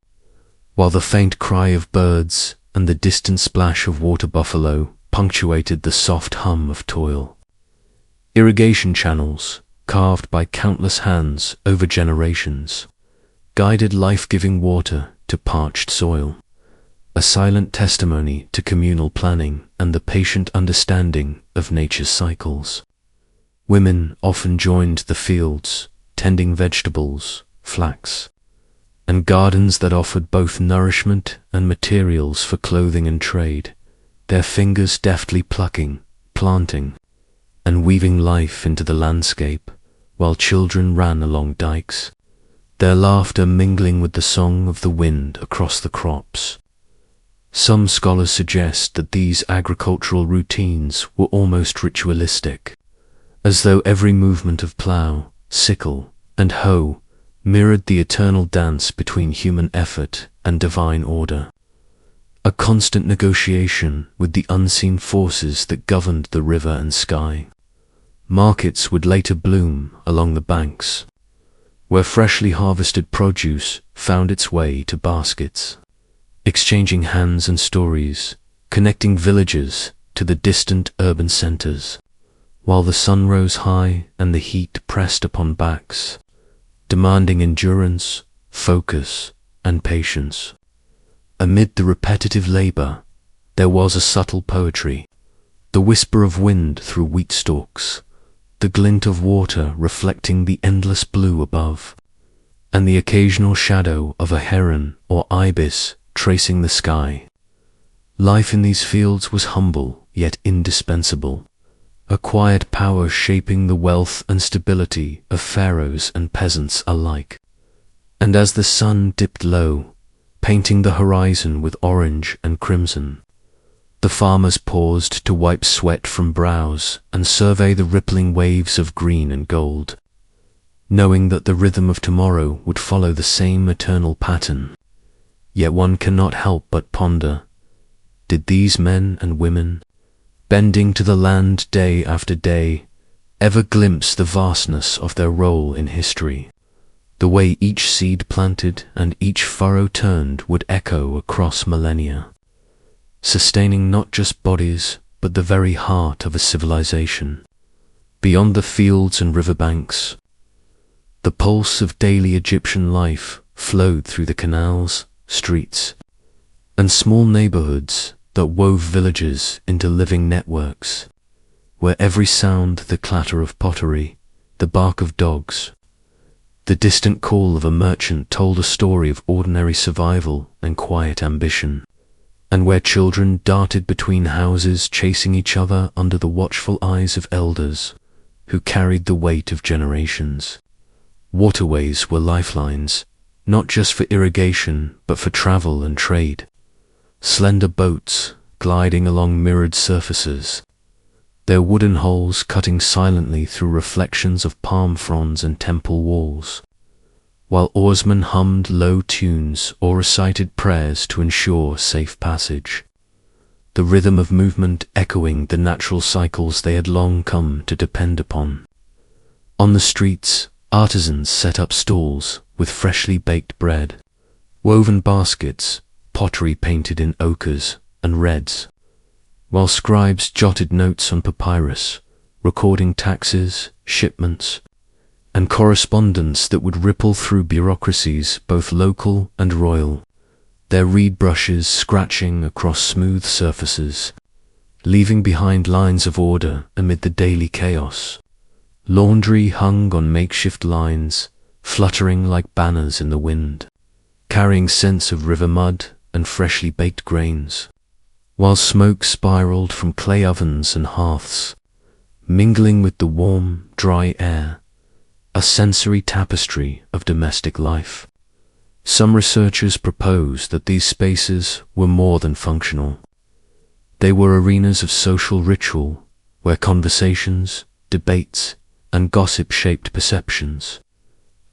while the faint cry of birds and the distant splash of water buffalo punctuated the soft hum of toil. Irrigation channels, carved by countless hands over generations, guided life-giving water to parched soil, a silent testimony to communal planning and the patient understanding of nature's cycles. Women often joined the fields, tending vegetables, flax, and gardens that offered both nourishment and materials for clothing and trade, their fingers deftly plucking, planting, and weaving life into the landscape, while children ran along dikes, their laughter mingling with the song of the wind across the crops. Some scholars suggest that these agricultural routines were almost ritualistic, as though every movement of plough, sickle, and hoe mirrored the eternal dance between human effort and divine order, a constant negotiation with the unseen forces that governed the river and sky. Markets would later bloom along the banks, where freshly harvested produce found its way to baskets, exchanging hands and stories, connecting villages to the distant urban centers, while the sun rose high and the heat pressed upon backs, demanding endurance, focus, and patience. Amid the repetitive labor, there was a subtle poetry, the whisper of wind through wheat stalks, the glint of water reflecting the endless blue above, and the occasional shadow of a heron or ibis tracing the sky. Life in these fields was humble yet indispensable, a quiet power shaping the wealth and stability of pharaohs and peasants alike. And as the sun dipped low, painting the horizon with orange and crimson, the farmers paused to wipe sweat from brows and survey the rippling waves of green and gold, knowing that the rhythm of tomorrow would follow the same eternal pattern. Yet one cannot help but ponder, did these men and women, bending to the land day after day, ever glimpse the vastness of their role in history? The way each seed planted and each furrow turned would echo across millennia, sustaining not just bodies but the very heart of a civilization. Beyond the fields and riverbanks, the pulse of daily Egyptian life flowed through the canals, streets, and small neighborhoods that wove villages into living networks, where every sound, the clatter of pottery, the bark of dogs, the distant call of a merchant told a story of ordinary survival and quiet ambition, and where children darted between houses chasing each other under the watchful eyes of elders who carried the weight of generations. Waterways were lifelines, not just for irrigation but for travel and trade. Slender boats gliding along mirrored surfaces, their wooden hulls cutting silently through reflections of palm fronds and temple walls, while oarsmen hummed low tunes or recited prayers to ensure safe passage, the rhythm of movement echoing the natural cycles they had long come to depend upon. On the streets, artisans set up stalls with freshly baked bread, woven baskets, pottery painted in ochres and reds, while scribes jotted notes on papyrus recording taxes, shipments, and correspondence that would ripple through bureaucracies both local and royal, their reed brushes scratching across smooth surfaces, leaving behind lines of order amid the daily chaos. Laundry hung on makeshift lines, fluttering like banners in the wind, carrying scents of river mud and freshly baked grains, while smoke spiraled from clay ovens and hearths, mingling with the warm, dry air, a sensory tapestry of domestic life. Some researchers propose that these spaces were more than functional. They were arenas of social ritual, where conversations, debates, and gossip shaped perceptions,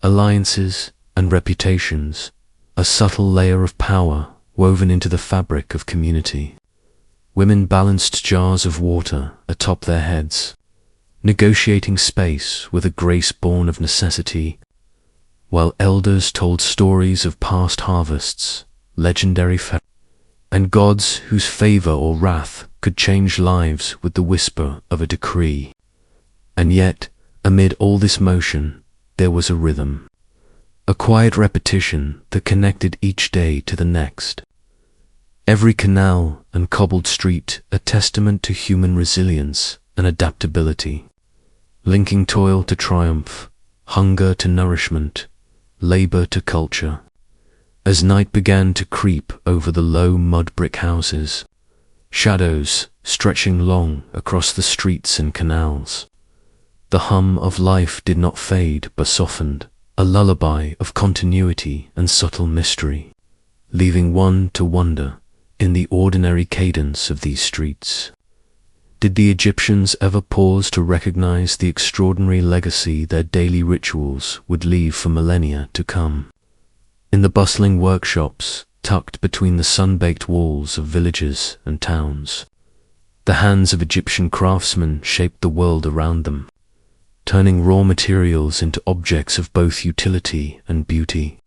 alliances, and reputations, a subtle layer of power woven into the fabric of community. Women balanced jars of water atop their heads, negotiating space with a grace born of necessity, while elders told stories of past harvests, legendary pharaohs, and gods whose favor or wrath could change lives with the whisper of a decree. And yet, amid all this motion, there was a rhythm, a quiet repetition that connected each day to the next. Every canal and cobbled street a testament to human resilience and adaptability, linking toil to triumph, hunger to nourishment, labor to culture. As night began to creep over the low mud brick houses, shadows stretching long across the streets and canals, the hum of life did not fade but softened, a lullaby of continuity and subtle mystery, leaving one to wonder in the ordinary cadence of these streets. Did the Egyptians ever pause to recognize the extraordinary legacy their daily rituals would leave for millennia to come? In the bustling workshops, tucked between the sun-baked walls of villages and towns, the hands of Egyptian craftsmen shaped the world around them, turning raw materials into objects of both utility and beauty,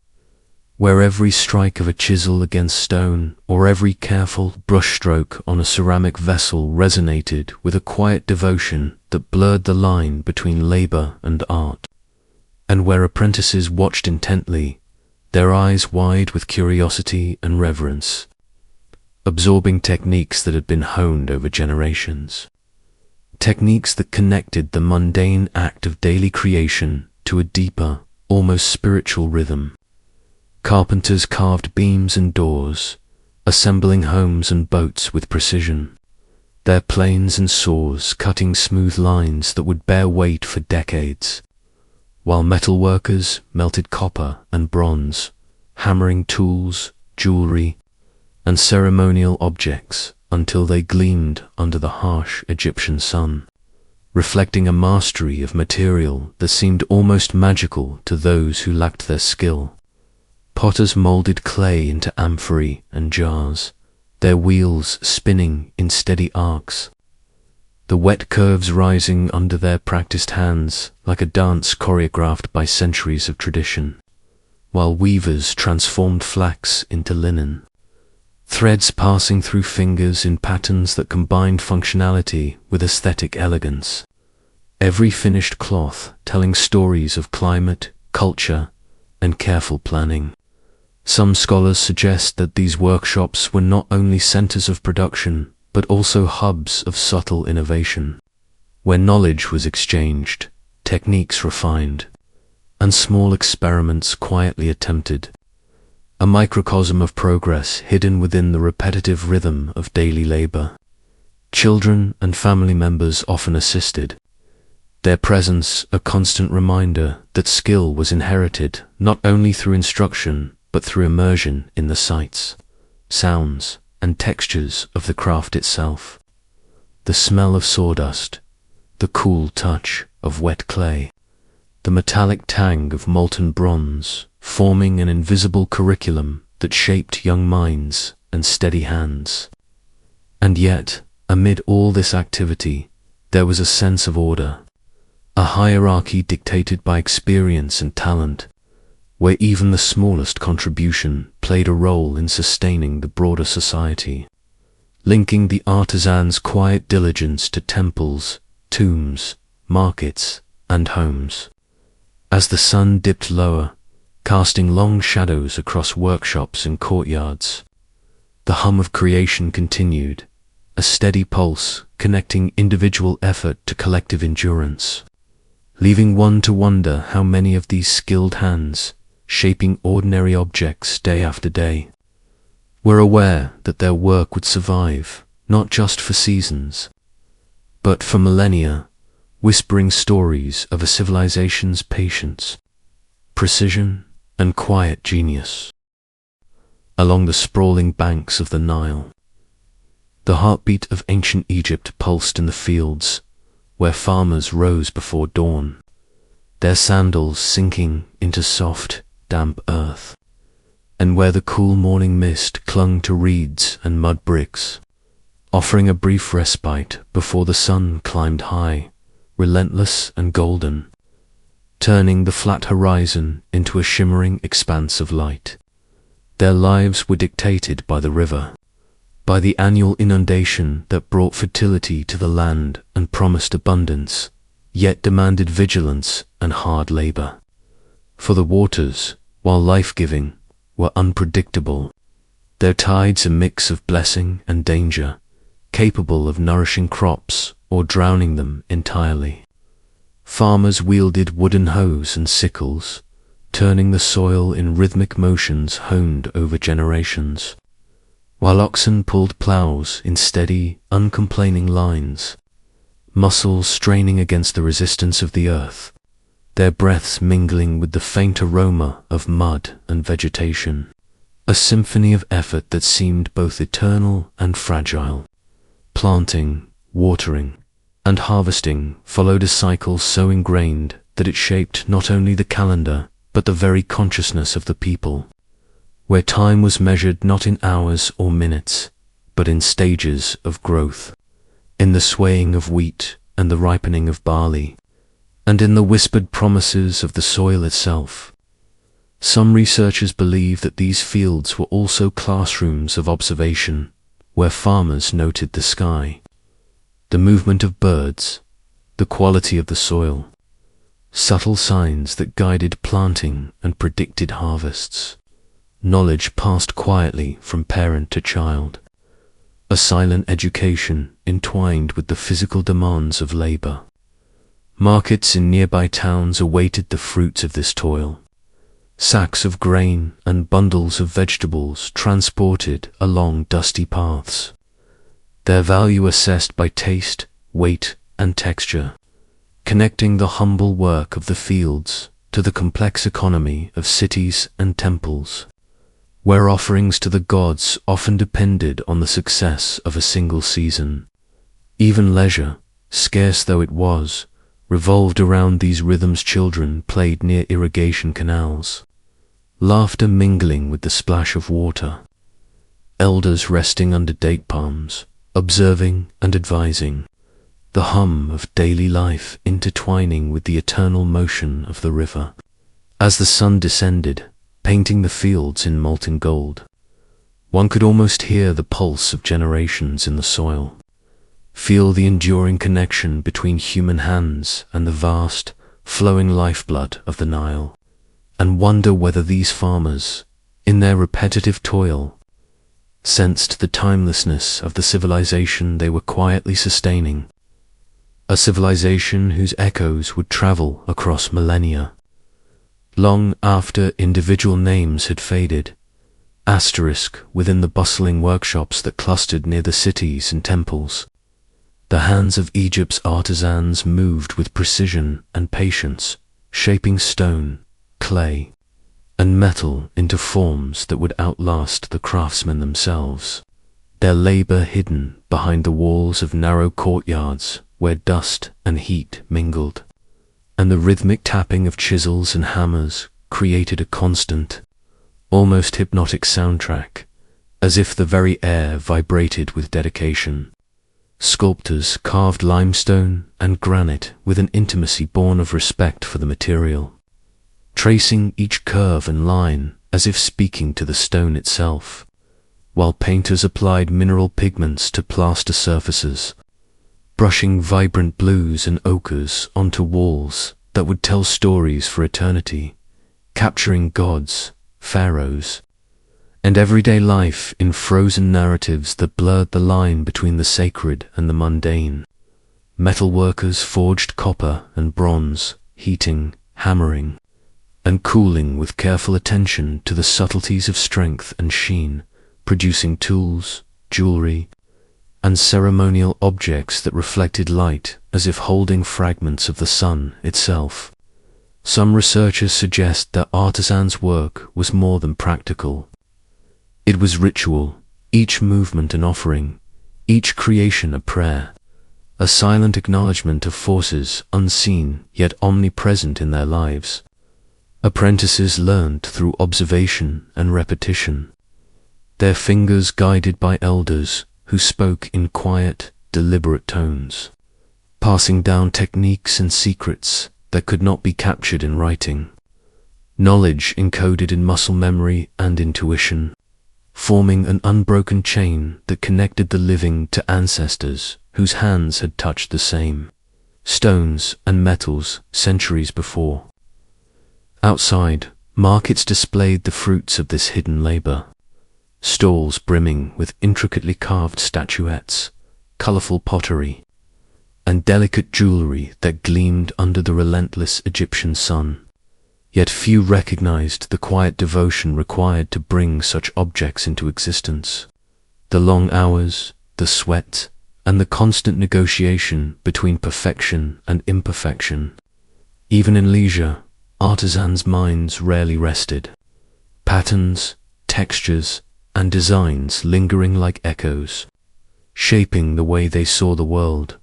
where every strike of a chisel against stone or every careful brushstroke on a ceramic vessel resonated with a quiet devotion that blurred the line between labor and art, and where apprentices watched intently, their eyes wide with curiosity and reverence, absorbing techniques that had been honed over generations, techniques that connected the mundane act of daily creation to a deeper, almost spiritual rhythm. Carpenters carved beams and doors, assembling homes and boats with precision, their planes and saws cutting smooth lines that would bear weight for decades, while metalworkers melted copper and bronze, hammering tools, jewelry, and ceremonial objects until they gleamed under the harsh Egyptian sun, reflecting a mastery of material that seemed almost magical to those who lacked their skill. Potters molded clay into amphorae and jars, their wheels spinning in steady arcs, the wet curves rising under their practiced hands like a dance choreographed by centuries of tradition, while weavers transformed flax into linen, threads passing through fingers in patterns that combined functionality with aesthetic elegance, every finished cloth telling stories of climate, culture, and careful planning. Some scholars suggest that these workshops were not only centers of production, but also hubs of subtle innovation, where knowledge was exchanged, techniques refined, and small experiments quietly attempted, a microcosm of progress hidden within the repetitive rhythm of daily labor. Children and family members often assisted, their presence a constant reminder that skill was inherited not only through instruction, but through immersion in the sights, sounds, and textures of the craft itself. The smell of sawdust, the cool touch of wet clay, the metallic tang of molten bronze, forming an invisible curriculum that shaped young minds and steady hands. And yet, amid all this activity, there was a sense of order, a hierarchy dictated by experience and talent, where even the smallest contribution played a role in sustaining the broader society, linking the artisan's quiet diligence to temples, tombs, markets, and homes. As the sun dipped lower, casting long shadows across workshops and courtyards, the hum of creation continued, a steady pulse connecting individual effort to collective endurance, leaving one to wonder how many of these skilled hands, shaping ordinary objects day after day, were aware that their work would survive not just for seasons, but for millennia, whispering stories of a civilization's patience, precision, and quiet genius. Along the sprawling banks of the Nile, the heartbeat of ancient Egypt pulsed in the fields where farmers rose before dawn, their sandals sinking into soft, damp earth, and where the cool morning mist clung to reeds and mud bricks, offering a brief respite before the sun climbed high, relentless and golden, turning the flat horizon into a shimmering expanse of light. Their lives were dictated by the river, by the annual inundation that brought fertility to the land and promised abundance, yet demanded vigilance and hard labor. For the waters, while life-giving, were unpredictable, their tides a mix of blessing and danger, capable of nourishing crops or drowning them entirely. Farmers wielded wooden hoes and sickles, turning the soil in rhythmic motions honed over generations, while oxen pulled plows in steady, uncomplaining lines, muscles straining against the resistance of the earth, their breaths mingling with the faint aroma of mud and vegetation, a symphony of effort that seemed both eternal and fragile. Planting, watering, and harvesting followed a cycle so ingrained that it shaped not only the calendar but the very consciousness of the people, where time was measured not in hours or minutes, but in stages of growth, in the swaying of wheat and the ripening of barley, and in the whispered promises of the soil itself. Some researchers believe that these fields were also classrooms of observation, where farmers noted the sky, the movement of birds, the quality of the soil, subtle signs that guided planting and predicted harvests. Knowledge passed quietly from parent to child, a silent education entwined with the physical demands of labor. Markets in nearby towns awaited the fruits of this toil, sacks of grain and bundles of vegetables transported along dusty paths, their value assessed by taste, weight, and texture, connecting the humble work of the fields to the complex economy of cities and temples, where offerings to the gods often depended on the success of a single season. Even leisure, scarce though it was, revolved around these rhythms. Children played near irrigation canals, laughter mingling with the splash of water, elders resting under date palms, observing and advising, the hum of daily life intertwining with the eternal motion of the river. As the sun descended, painting the fields in molten gold, one could almost hear the pulse of generations in the soil, feel the enduring connection between human hands and the vast, flowing lifeblood of the Nile, and wonder whether these farmers, in their repetitive toil, sensed the timelessness of the civilization they were quietly sustaining, a civilization whose echoes would travel across millennia, long after individual names had faded, asterisk within the bustling workshops that clustered near the cities and temples. The hands of Egypt's artisans moved with precision and patience, shaping stone, clay, and metal into forms that would outlast the craftsmen themselves, their labor hidden behind the walls of narrow courtyards where dust and heat mingled, and the rhythmic tapping of chisels and hammers created a constant, almost hypnotic soundtrack, as if the very air vibrated with dedication. Sculptors carved limestone and granite with an intimacy born of respect for the material, tracing each curve and line as if speaking to the stone itself, while painters applied mineral pigments to plaster surfaces, brushing vibrant blues and ochres onto walls that would tell stories for eternity, capturing gods, pharaohs, and everyday life in frozen narratives that blurred the line between the sacred and the mundane. Metalworkers forged copper and bronze, heating, hammering, and cooling with careful attention to the subtleties of strength and sheen, producing tools, jewelry, and ceremonial objects that reflected light as if holding fragments of the sun itself. Some researchers suggest that artisans' work was more than practical. It was ritual, each movement an offering, each creation a prayer, a silent acknowledgement of forces unseen yet omnipresent in their lives. Apprentices learned through observation and repetition, their fingers guided by elders who spoke in quiet, deliberate tones, passing down techniques and secrets that could not be captured in writing. Knowledge encoded in muscle memory and intuition, forming an unbroken chain that connected the living to ancestors whose hands had touched the same stones and metals centuries before. Outside, markets displayed the fruits of this hidden labor. Stalls brimming with intricately carved statuettes, colorful pottery, and delicate jewelry that gleamed under the relentless Egyptian sun. Yet few recognized the quiet devotion required to bring such objects into existence. The long hours, the sweat, and the constant negotiation between perfection and imperfection. Even in leisure, artisans' minds rarely rested. Patterns, textures, and designs lingering like echoes, shaping the way they saw the world,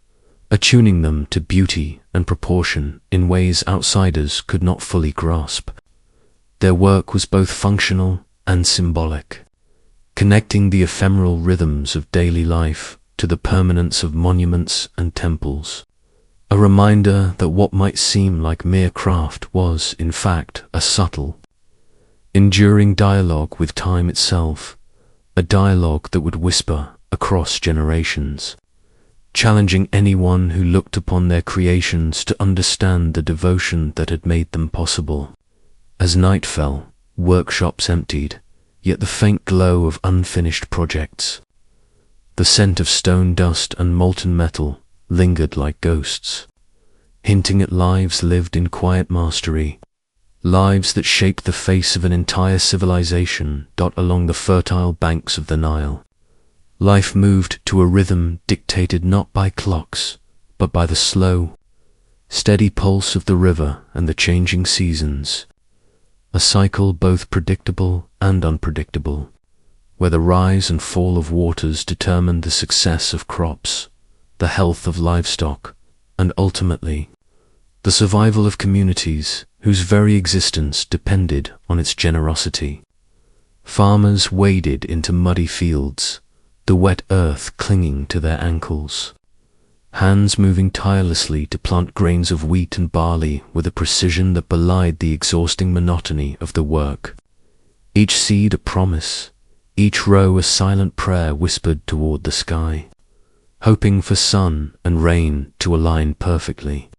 attuning them to beauty and proportion in ways outsiders could not fully grasp. Their work was both functional and symbolic, connecting the ephemeral rhythms of daily life to the permanence of monuments and temples, a reminder that what might seem like mere craft was, in fact, a subtle, enduring dialogue with time itself, a dialogue that would whisper across generations, challenging anyone who looked upon their creations to understand the devotion that had made them possible. As night fell, workshops emptied, yet the faint glow of unfinished projects, the scent of stone dust and molten metal, lingered like ghosts, hinting at lives lived in quiet mastery, lives that shaped the face of an entire civilization along the fertile banks of the Nile. Life moved to a rhythm dictated not by clocks, but by the slow, steady pulse of the river and the changing seasons, a cycle both predictable and unpredictable, where the rise and fall of waters determined the success of crops, the health of livestock, and ultimately, the survival of communities whose very existence depended on its generosity. Farmers waded into muddy fields, the wet earth clinging to their ankles, hands moving tirelessly to plant grains of wheat and barley with a precision that belied the exhausting monotony of the work. Each seed a promise, each row a silent prayer whispered toward the sky, hoping for sun and rain to align perfectly.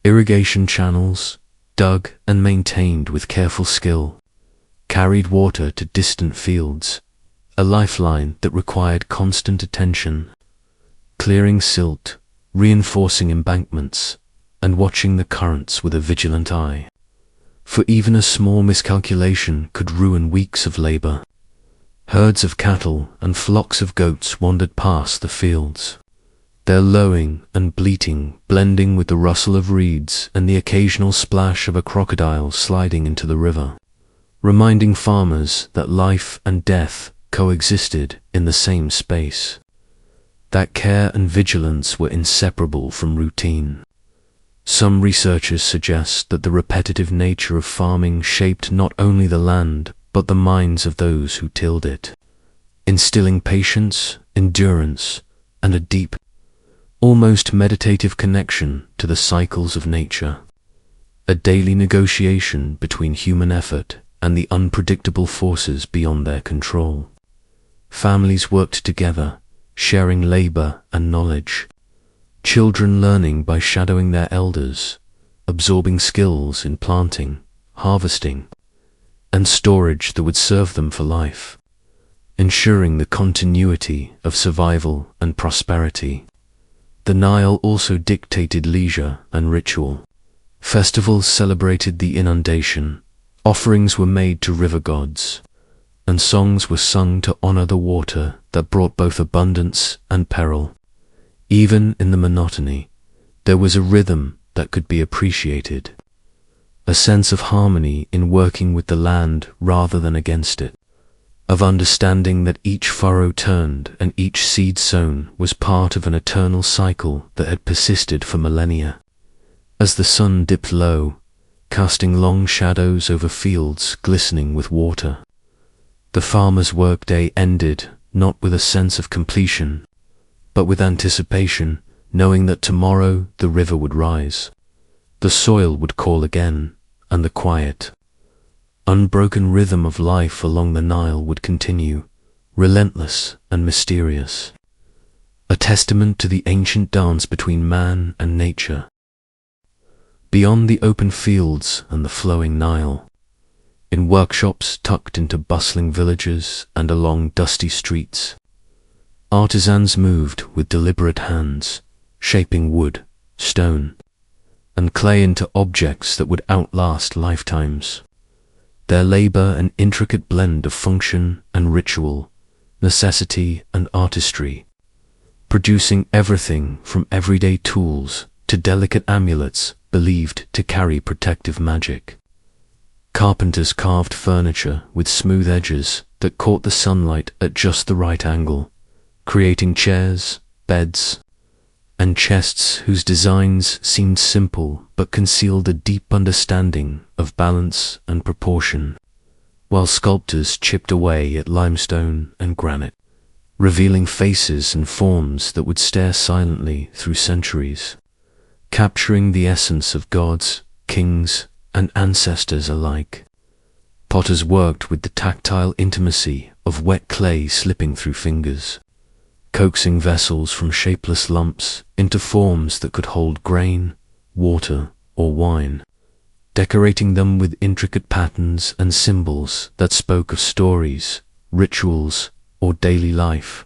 Irrigation channels, dug and maintained with careful skill, carried water to distant fields, a lifeline that required constant attention, clearing silt, reinforcing embankments, and watching the currents with a vigilant eye. For even a small miscalculation could ruin weeks of labor. Herds of cattle and flocks of goats wandered past the fields, their lowing and bleating blending with the rustle of reeds and the occasional splash of a crocodile sliding into the river, reminding farmers that life and death coexisted in the same space, that care and vigilance were inseparable from routine. Some researchers suggest that the repetitive nature of farming shaped not only the land but the minds of those who tilled it, instilling patience, endurance, and a deep, almost meditative connection to the cycles of nature, a daily negotiation between human effort and the unpredictable forces beyond their control. Families worked together, sharing labor and knowledge, children learning by shadowing their elders, absorbing skills in planting, harvesting, and storage that would serve them for life, ensuring the continuity of survival and prosperity. The Nile also dictated leisure and ritual. Festivals celebrated the inundation, offerings were made to river gods, and songs were sung to honor the water that brought both abundance and peril. Even in the monotony, there was a rhythm that could be appreciated, a sense of harmony in working with the land rather than against it, of understanding that each furrow turned and each seed sown was part of an eternal cycle that had persisted for millennia. As the sun dipped low, casting long shadows over fields glistening with water, the farmer's workday ended not with a sense of completion, but with anticipation, knowing that tomorrow the river would rise, the soil would call again, and the quiet, unbroken rhythm of life along the Nile would continue, relentless and mysterious, a testament to the ancient dance between man and nature. Beyond the open fields and the flowing Nile, in workshops tucked into bustling villages and along dusty streets, artisans moved with deliberate hands, shaping wood, stone, and clay into objects that would outlast lifetimes. Their labor an intricate blend of function and ritual, necessity and artistry, producing everything from everyday tools to delicate amulets believed to carry protective magic. Carpenters carved furniture with smooth edges that caught the sunlight at just the right angle, creating chairs, beds, and chests whose designs seemed simple but concealed a deep understanding of balance and proportion, while sculptors chipped away at limestone and granite, revealing faces and forms that would stare silently through centuries, capturing the essence of gods, kings, and ancestors alike. Potters worked with the tactile intimacy of wet clay slipping through fingers, coaxing vessels from shapeless lumps into forms that could hold grain, water, or wine, decorating them with intricate patterns and symbols that spoke of stories, rituals, or daily life,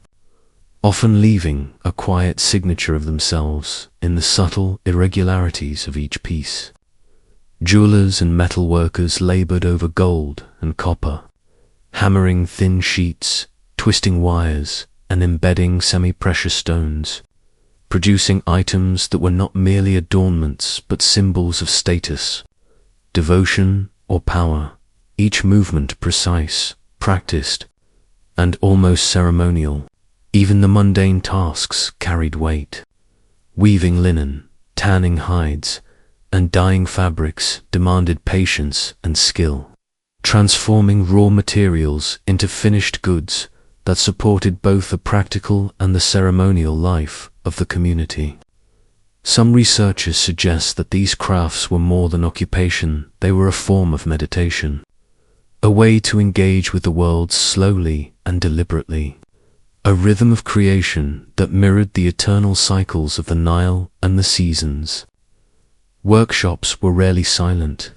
often leaving a quiet signature of themselves in the subtle irregularities of each piece. Jewelers and metalworkers labored over gold and copper, hammering thin sheets, twisting wires, and embedding semi-precious stones, producing items that were not merely adornments but symbols of status, devotion, or power, each movement precise, practiced, and almost ceremonial. Even the mundane tasks carried weight. Weaving linen, tanning hides, and dyeing fabrics demanded patience and skill, transforming raw materials into finished goods that supported both the practical and the ceremonial life of the community. Some researchers suggest that these crafts were more than occupation, they were a form of meditation, a way to engage with the world slowly and deliberately, a rhythm of creation that mirrored the eternal cycles of the Nile and the seasons. Workshops were rarely silent.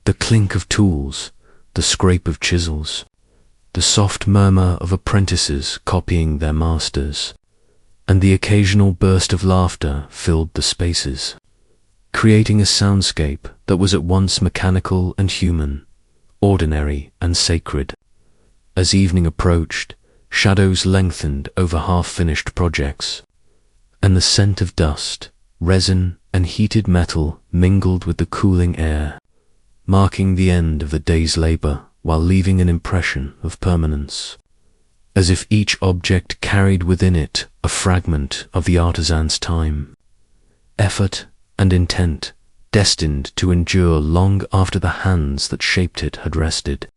The clink of tools, the scrape of chisels, the soft murmur of apprentices copying their masters, and the occasional burst of laughter filled the spaces, creating a soundscape that was at once mechanical and human, ordinary and sacred. As evening approached, shadows lengthened over half-finished projects, and the scent of dust, resin, and heated metal mingled with the cooling air, marking the end of the day's labor while leaving an impression of permanence, as if each object carried within it a fragment of the artisan's time, effort, and intent, destined to endure long after the hands that shaped it had rested.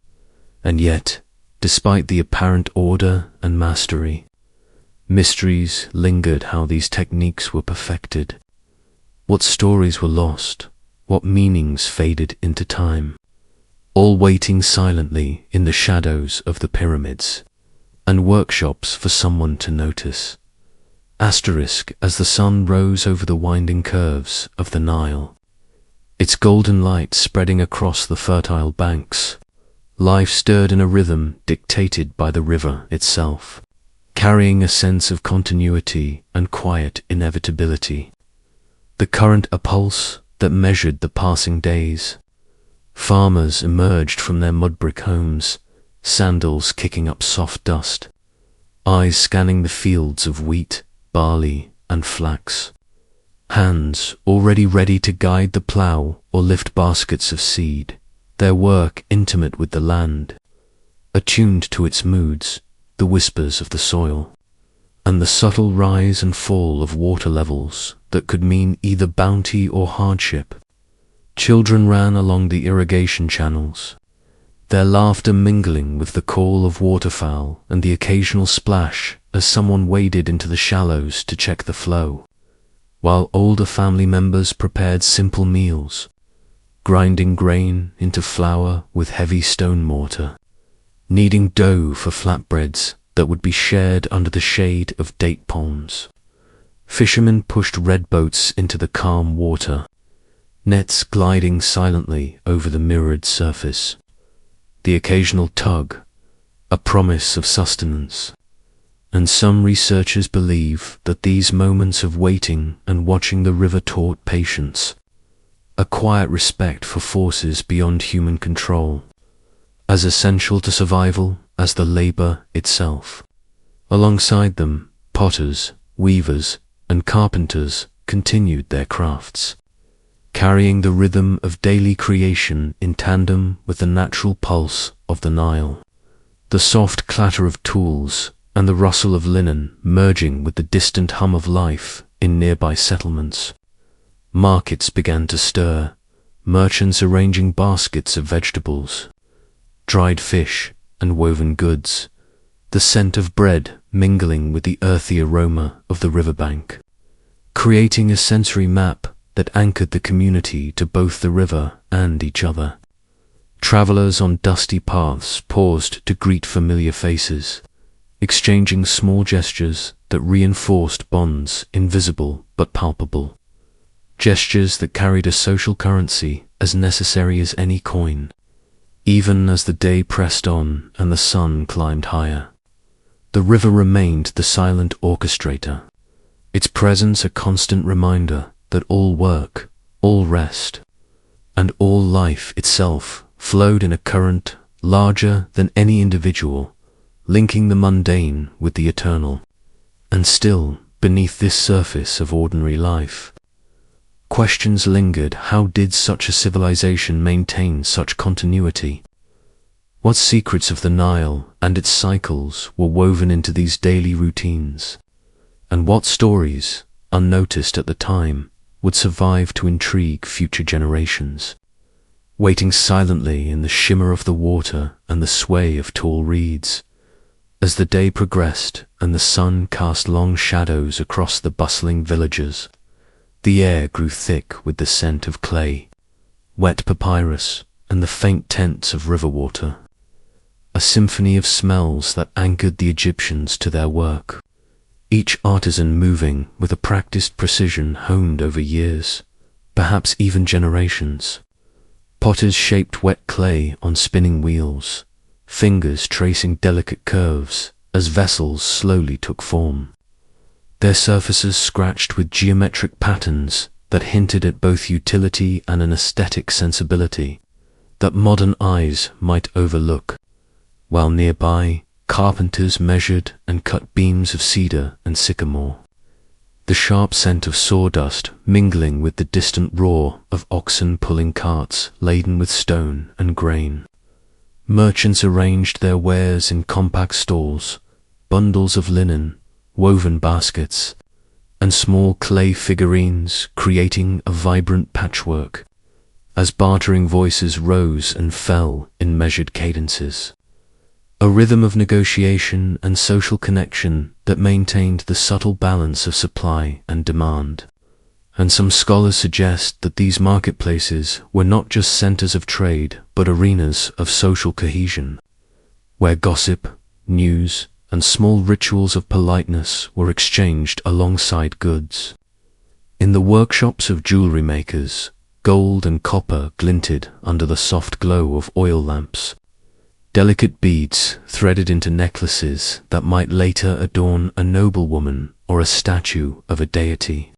And yet, despite the apparent order and mastery, mysteries lingered how these techniques were perfected. What stories were lost, what meanings faded into time, all waiting silently in the shadows of the pyramids and workshops for someone to notice. Asterisk as the sun rose over the winding curves of the Nile, its golden light spreading across the fertile banks. Life stirred in a rhythm dictated by the river itself, carrying a sense of continuity and quiet inevitability. The current a pulse that measured the passing days. Farmers emerged from their mud-brick homes, sandals kicking up soft dust, eyes scanning the fields of wheat, barley, and flax. Hands already ready to guide the plough or lift baskets of seed, their work intimate with the land, attuned to its moods, the whispers of the soil, and the subtle rise and fall of water levels that could mean either bounty or hardship. Children ran along the irrigation channels, their laughter mingling with the call of waterfowl and the occasional splash as someone waded into the shallows to check the flow, while older family members prepared simple meals, grinding grain into flour with heavy stone mortar, kneading dough for flatbreads that would be shared under the shade of date palms. Fishermen pushed red boats into the calm water, nets gliding silently over the mirrored surface. The occasional tug, a promise of sustenance. And some researchers believe that these moments of waiting and watching the river taught patience, a quiet respect for forces beyond human control, as essential to survival as the labor itself. Alongside them, potters, weavers, and carpenters continued their crafts, carrying the rhythm of daily creation in tandem with the natural pulse of the Nile. The soft clatter of tools and the rustle of linen merging with the distant hum of life in nearby settlements. Markets began to stir, merchants arranging baskets of vegetables, dried fish, and woven goods, the scent of bread mingling with the earthy aroma of the riverbank, creating a sensory map that anchored the community to both the river and each other. Travelers on dusty paths paused to greet familiar faces, exchanging small gestures that reinforced bonds invisible but palpable, gestures that carried a social currency as necessary as any coin. Even as the day pressed on and the sun climbed higher, the river remained the silent orchestrator, its presence a constant reminder that all work, all rest, and all life itself flowed in a current larger than any individual, linking the mundane with the eternal. And still, beneath this surface of ordinary life, questions lingered. How did such a civilization maintain such continuity? What secrets of the Nile and its cycles were woven into these daily routines? And what stories, unnoticed at the time, would survive to intrigue future generations? Waiting silently in the shimmer of the water and the sway of tall reeds, as the day progressed and the sun cast long shadows across the bustling villages, the air grew thick with the scent of clay, wet papyrus, and the faint tints of river water, a symphony of smells that anchored the Egyptians to their work, each artisan moving with a practiced precision honed over years, perhaps even generations. Potters shaped wet clay on spinning wheels, fingers tracing delicate curves as vessels slowly took form, their surfaces scratched with geometric patterns that hinted at both utility and an aesthetic sensibility that modern eyes might overlook, while nearby, carpenters measured and cut beams of cedar and sycamore, the sharp scent of sawdust mingling with the distant roar of oxen pulling carts laden with stone and grain. Merchants arranged their wares in compact stalls, bundles of linen, woven baskets, and small clay figurines creating a vibrant patchwork, as bartering voices rose and fell in measured cadences. A rhythm of negotiation and social connection that maintained the subtle balance of supply and demand. And some scholars suggest that these marketplaces were not just centers of trade, but arenas of social cohesion, where gossip, news, and small rituals of politeness were exchanged alongside goods. In the workshops of jewelry makers, gold and copper glinted under the soft glow of oil lamps. Delicate beads threaded into necklaces that might later adorn a noblewoman or a statue of a deity.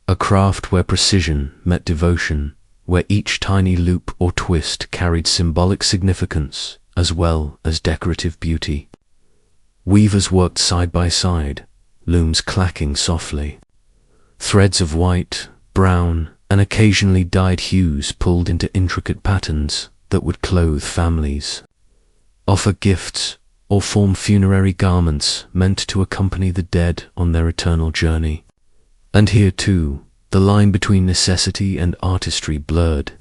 A craft where precision met devotion, where each tiny loop or twist carried symbolic significance as well as decorative beauty. Weavers worked side by side, looms clacking softly. Threads of white, brown, and occasionally dyed hues pulled into intricate patterns that would clothe families, offer gifts, or form funerary garments meant to accompany the dead on their eternal journey. And here too, the line between necessity and artistry blurred,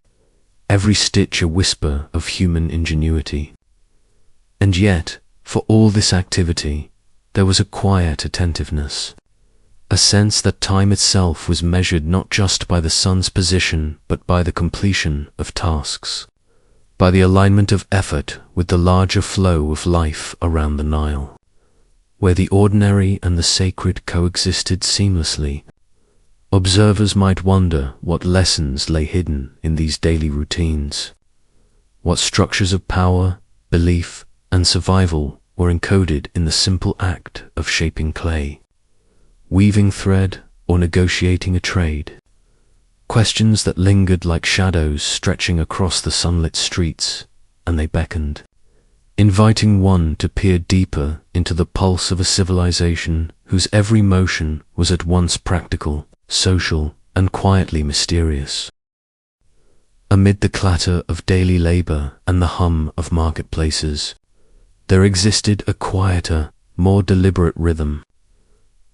every stitch a whisper of human ingenuity. And yet, for all this activity, there was a quiet attentiveness, a sense that time itself was measured not just by the sun's position but by the completion of tasks, by the alignment of effort with the larger flow of life around the Nile, where the ordinary and the sacred coexisted seamlessly. Observers might wonder what lessons lay hidden in these daily routines, what structures of power, belief, and survival were encoded in the simple act of shaping clay, weaving thread, or negotiating a trade. Questions that lingered like shadows stretching across the sunlit streets, and they beckoned, inviting one to peer deeper into the pulse of a civilization whose every motion was at once practical, social, and quietly mysterious. Amid the clatter of daily labor and the hum of marketplaces, there existed a quieter, more deliberate rhythm,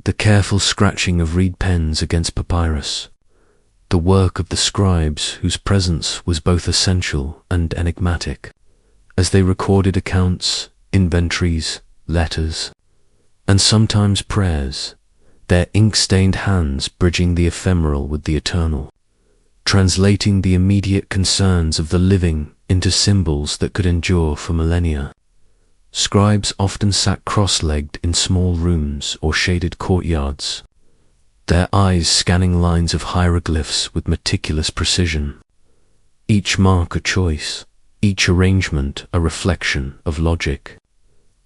the careful scratching of reed pens against papyrus, the work of the scribes whose presence was both essential and enigmatic, as they recorded accounts, inventories, letters, and sometimes prayers, their ink-stained hands bridging the ephemeral with the eternal, translating the immediate concerns of the living into symbols that could endure for millennia. Scribes often sat cross-legged in small rooms or shaded courtyards, their eyes scanning lines of hieroglyphs with meticulous precision, each mark a choice, each arrangement a reflection of logic,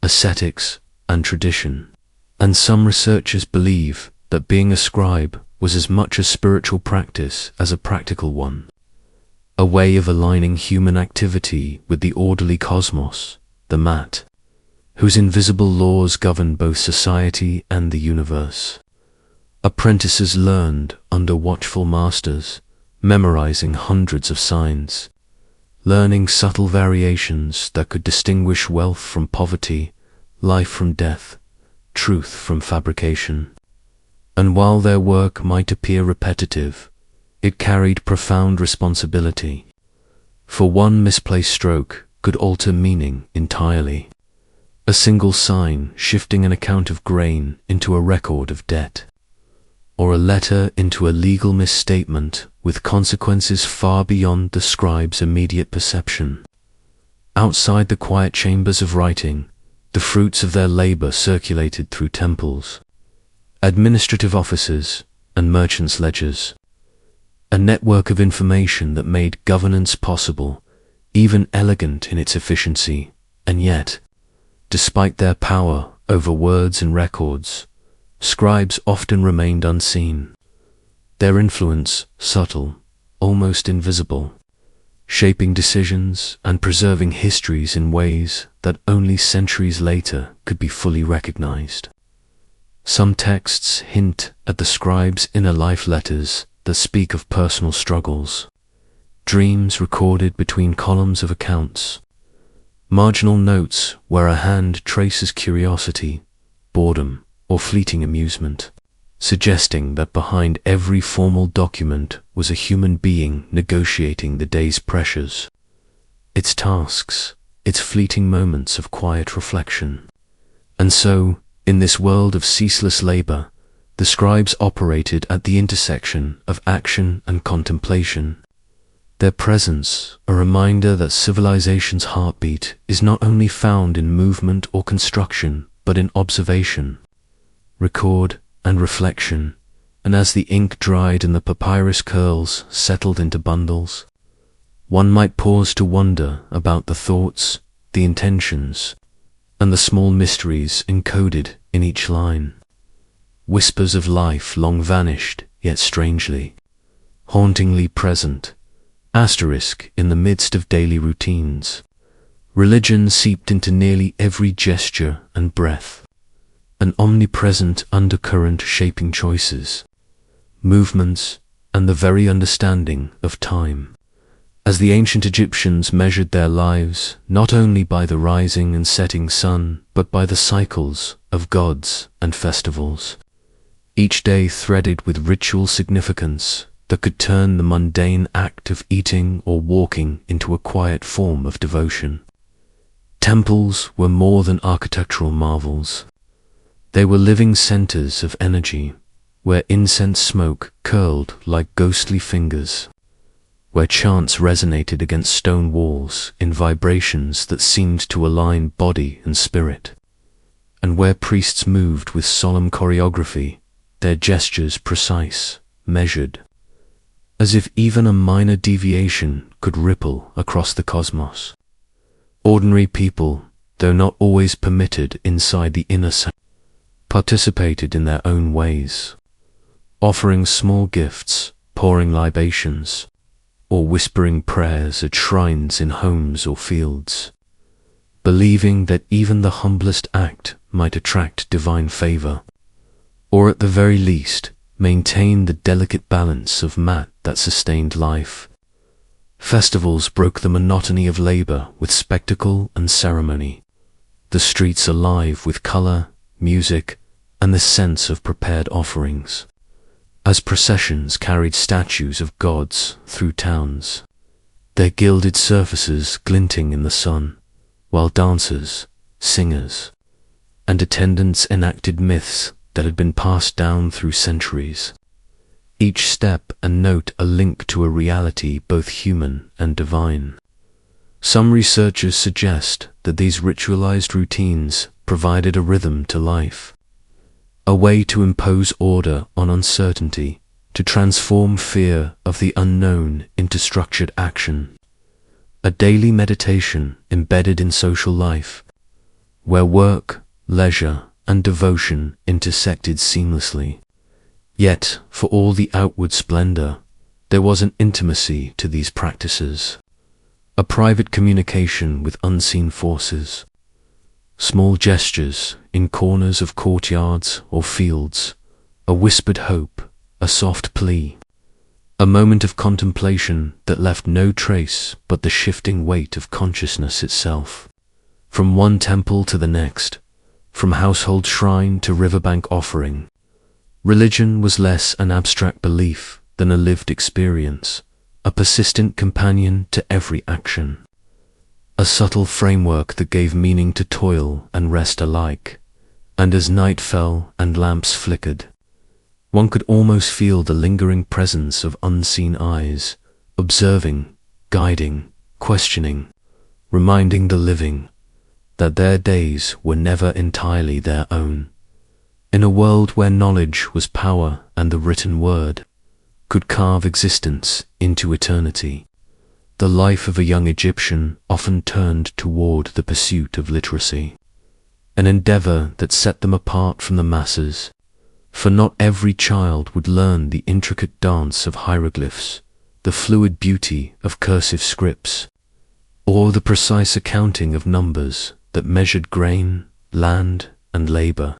aesthetics, and tradition. And some researchers believe that being a scribe was as much a spiritual practice as a practical one, a way of aligning human activity with the orderly cosmos, the mat, whose invisible laws govern both society and the universe. Apprentices learned under watchful masters, memorizing hundreds of signs, learning subtle variations that could distinguish wealth from poverty, life from death, truth from fabrication. And while their work might appear repetitive, it carried profound responsibility, for one misplaced stroke could alter meaning entirely. A single sign shifting an account of grain into a record of debt, or a letter into a legal misstatement with consequences far beyond the scribe's immediate perception. Outside the quiet chambers of writing, the fruits of their labor circulated through temples, administrative offices, and merchants' ledgers, a network of information that made governance possible, even elegant in its efficiency. And yet, despite their power over words and records, scribes often remained unseen, their influence subtle, almost invisible, shaping decisions and preserving histories in ways that only centuries later could be fully recognized. Some texts hint at the scribe's inner life letters that speak of personal struggles, dreams recorded between columns of accounts, marginal notes where a hand traces curiosity, boredom, or fleeting amusement, suggesting that behind every formal document was a human being negotiating the day's pressures, its tasks, its fleeting moments of quiet reflection. And so, in this world of ceaseless labor, the scribes operated at the intersection of action and contemplation, their presence a reminder that civilization's heartbeat is not only found in movement or construction, but in observation, record, and reflection, and as the ink dried and the papyrus curls settled into bundles, one might pause to wonder about the thoughts, the intentions, and the small mysteries encoded in each line. Whispers of life long vanished, yet strangely, hauntingly present, asterisk in the midst of daily routines. Religion seeped into nearly every gesture and breath, an omnipresent undercurrent shaping choices, movements, and the very understanding of time. As the ancient Egyptians measured their lives not only by the rising and setting sun, but by the cycles of gods and festivals, each day threaded with ritual significance that could turn the mundane act of eating or walking into a quiet form of devotion. Temples were more than architectural marvels. They were living centers of energy, where incense smoke curled like ghostly fingers, where chants resonated against stone walls in vibrations that seemed to align body and spirit, and where priests moved with solemn choreography, their gestures precise, measured, as if even a minor deviation could ripple across the cosmos. Ordinary people, though not always permitted inside the inner sanctuary, participated in their own ways, offering small gifts, pouring libations, or whispering prayers at shrines in homes or fields, believing that even the humblest act might attract divine favor, or at the very least maintain the delicate balance of mat that sustained life. Festivals broke the monotony of labor with spectacle and ceremony, the streets alive with color, music, and the sense of prepared offerings. As processions carried statues of gods through towns, their gilded surfaces glinting in the sun, while dancers, singers, and attendants enacted myths that had been passed down through centuries, each step and note a link to a reality both human and divine. Some researchers suggest that these ritualized routines provided a rhythm to life, a way to impose order on uncertainty, to transform fear of the unknown into structured action, a daily meditation embedded in social life, where work, leisure, and devotion intersected seamlessly. Yet, for all the outward splendor, there was an intimacy to these practices, a private communication with unseen forces. Small gestures in corners of courtyards or fields, a whispered hope, a soft plea, a moment of contemplation that left no trace but the shifting weight of consciousness itself. From one temple to the next, from household shrine to riverbank offering, religion was less an abstract belief than a lived experience, a persistent companion to every action, a subtle framework that gave meaning to toil and rest alike. And as night fell and lamps flickered, one could almost feel the lingering presence of unseen eyes, observing, guiding, questioning, reminding the living that their days were never entirely their own. In a world where knowledge was power and the written word could carve existence into eternity, the life of a young Egyptian often turned toward the pursuit of literacy, an endeavor that set them apart from the masses, for not every child would learn the intricate dance of hieroglyphs, the fluid beauty of cursive scripts, or the precise accounting of numbers that measured grain, land, and labor.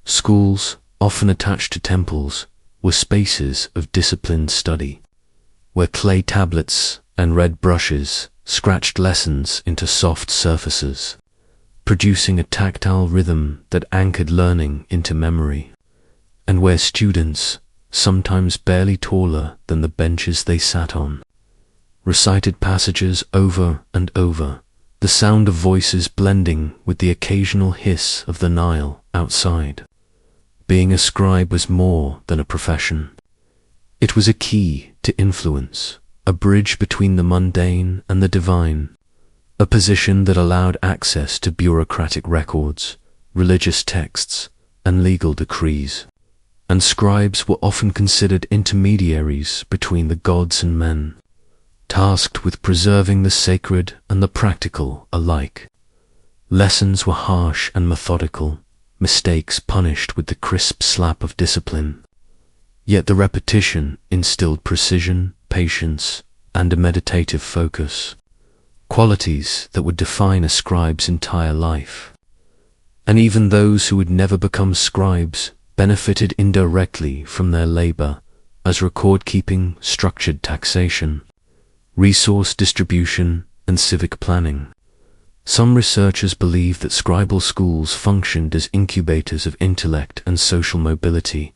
Schools, often attached to temples, were spaces of disciplined study, where clay tablets and red brushes scratched lessons into soft surfaces, producing a tactile rhythm that anchored learning into memory, and where students, sometimes barely taller than the benches they sat on, recited passages over and over, the sound of voices blending with the occasional hiss of the Nile outside. Being a scribe was more than a profession. It was a key to influence, a bridge between the mundane and the divine, a position that allowed access to bureaucratic records, religious texts, and legal decrees, and scribes were often considered intermediaries between the gods and men, tasked with preserving the sacred and the practical alike. Lessons were harsh and methodical, mistakes punished with the crisp slap of discipline. Yet the repetition instilled precision, patience, and a meditative focus, qualities that would define a scribe's entire life. And even those who would never become scribes benefited indirectly from their labor, as record-keeping, structured taxation, resource distribution, and civic planning. Some researchers believe that scribal schools functioned as incubators of intellect and social mobility,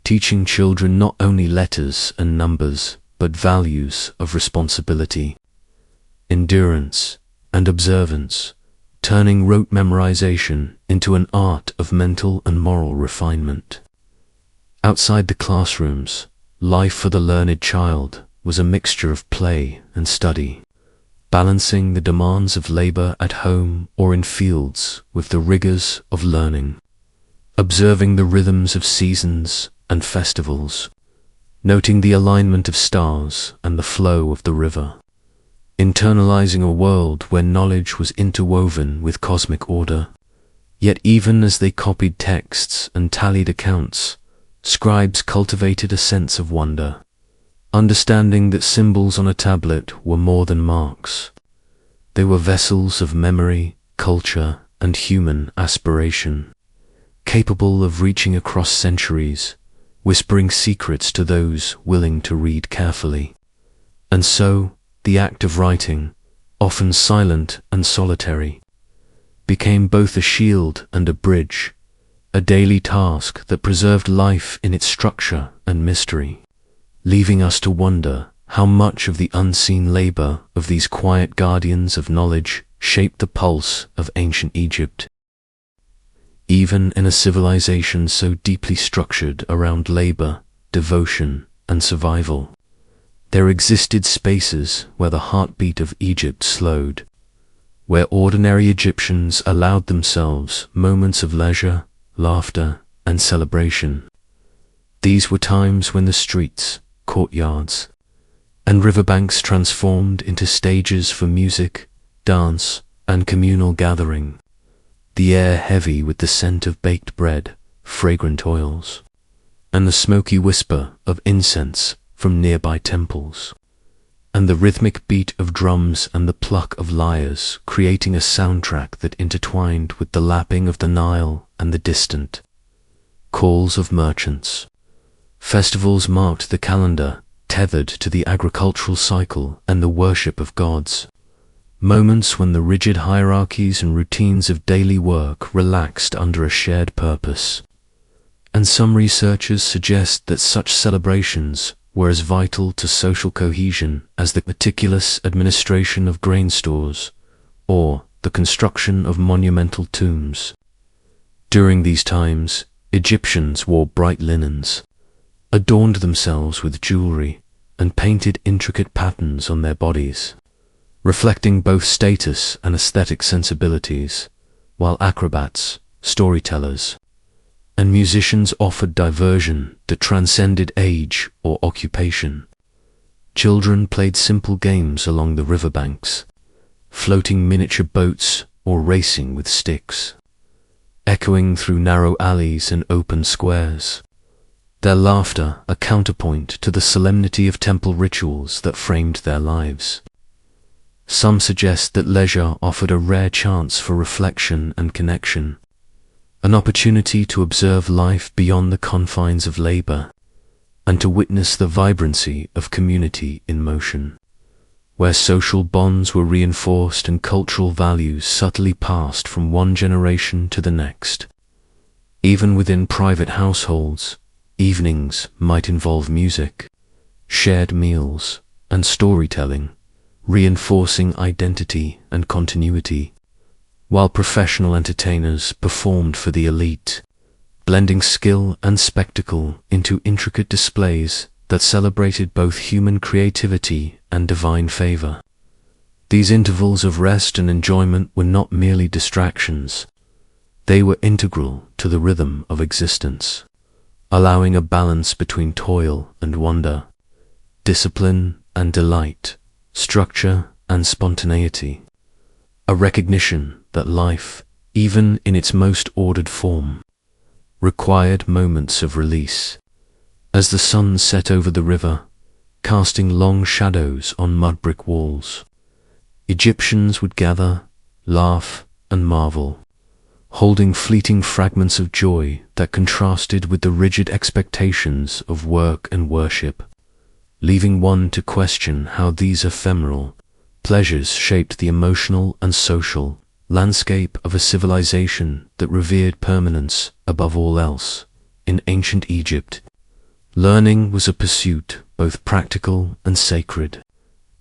teaching children not only letters and numbers, but values of responsibility, endurance, and observance, turning rote memorization into an art of mental and moral refinement. Outside the classrooms, life for the learned child was a mixture of play and study, balancing the demands of labor at home or in fields with the rigors of learning, observing the rhythms of seasons and festivals, noting the alignment of stars and the flow of the river, internalizing a world where knowledge was interwoven with cosmic order. Yet even as they copied texts and tallied accounts, scribes cultivated a sense of wonder, understanding that symbols on a tablet were more than marks. They were vessels of memory, culture, and human aspiration, capable of reaching across centuries, whispering secrets to those willing to read carefully. And so, the act of writing, often silent and solitary, became both a shield and a bridge, a daily task that preserved life in its structure and mystery, leaving us to wonder how much of the unseen labor of these quiet guardians of knowledge shaped the pulse of ancient Egypt. Even in a civilization so deeply structured around labor, devotion, and survival, there existed spaces where the heartbeat of Egypt slowed, where ordinary Egyptians allowed themselves moments of leisure, laughter, and celebration. These were times when the streets, courtyards, and riverbanks transformed into stages for music, dance, and communal gathering, the air heavy with the scent of baked bread, fragrant oils, and the smoky whisper of incense from nearby temples, and the rhythmic beat of drums and the pluck of lyres creating a soundtrack that intertwined with the lapping of the Nile and the distant calls of merchants. Festivals marked the calendar, tethered to the agricultural cycle and the worship of gods, moments when the rigid hierarchies and routines of daily work relaxed under a shared purpose. And some researchers suggest that such celebrations were as vital to social cohesion as the meticulous administration of grain stores or the construction of monumental tombs. During these times, Egyptians wore bright linens, adorned themselves with jewelry, and painted intricate patterns on their bodies, reflecting both status and aesthetic sensibilities, while acrobats, storytellers, and musicians offered diversion that transcended age or occupation. Children played simple games along the riverbanks, floating miniature boats or racing with sticks, echoing through narrow alleys and open squares, their laughter a counterpoint to the solemnity of temple rituals that framed their lives. Some suggest that leisure offered a rare chance for reflection and connection, an opportunity to observe life beyond the confines of labor, and to witness the vibrancy of community in motion, where social bonds were reinforced and cultural values subtly passed from one generation to the next. Even within private households, evenings might involve music, shared meals, and storytelling, reinforcing identity and continuity, while professional entertainers performed for the elite, blending skill and spectacle into intricate displays that celebrated both human creativity and divine favor. These intervals of rest and enjoyment were not merely distractions. They were integral to the rhythm of existence, allowing a balance between toil and wonder, discipline and delight, structure and spontaneity, a recognition that life, even in its most ordered form, required moments of release. As the sun set over the river, casting long shadows on mud brick walls, Egyptians would gather, laugh, and marvel, holding fleeting fragments of joy that contrasted with the rigid expectations of work and worship, leaving one to question how these ephemeral pleasures shaped the emotional and social landscape of a civilization that revered permanence above all else. In ancient Egypt, learning was a pursuit both practical and sacred,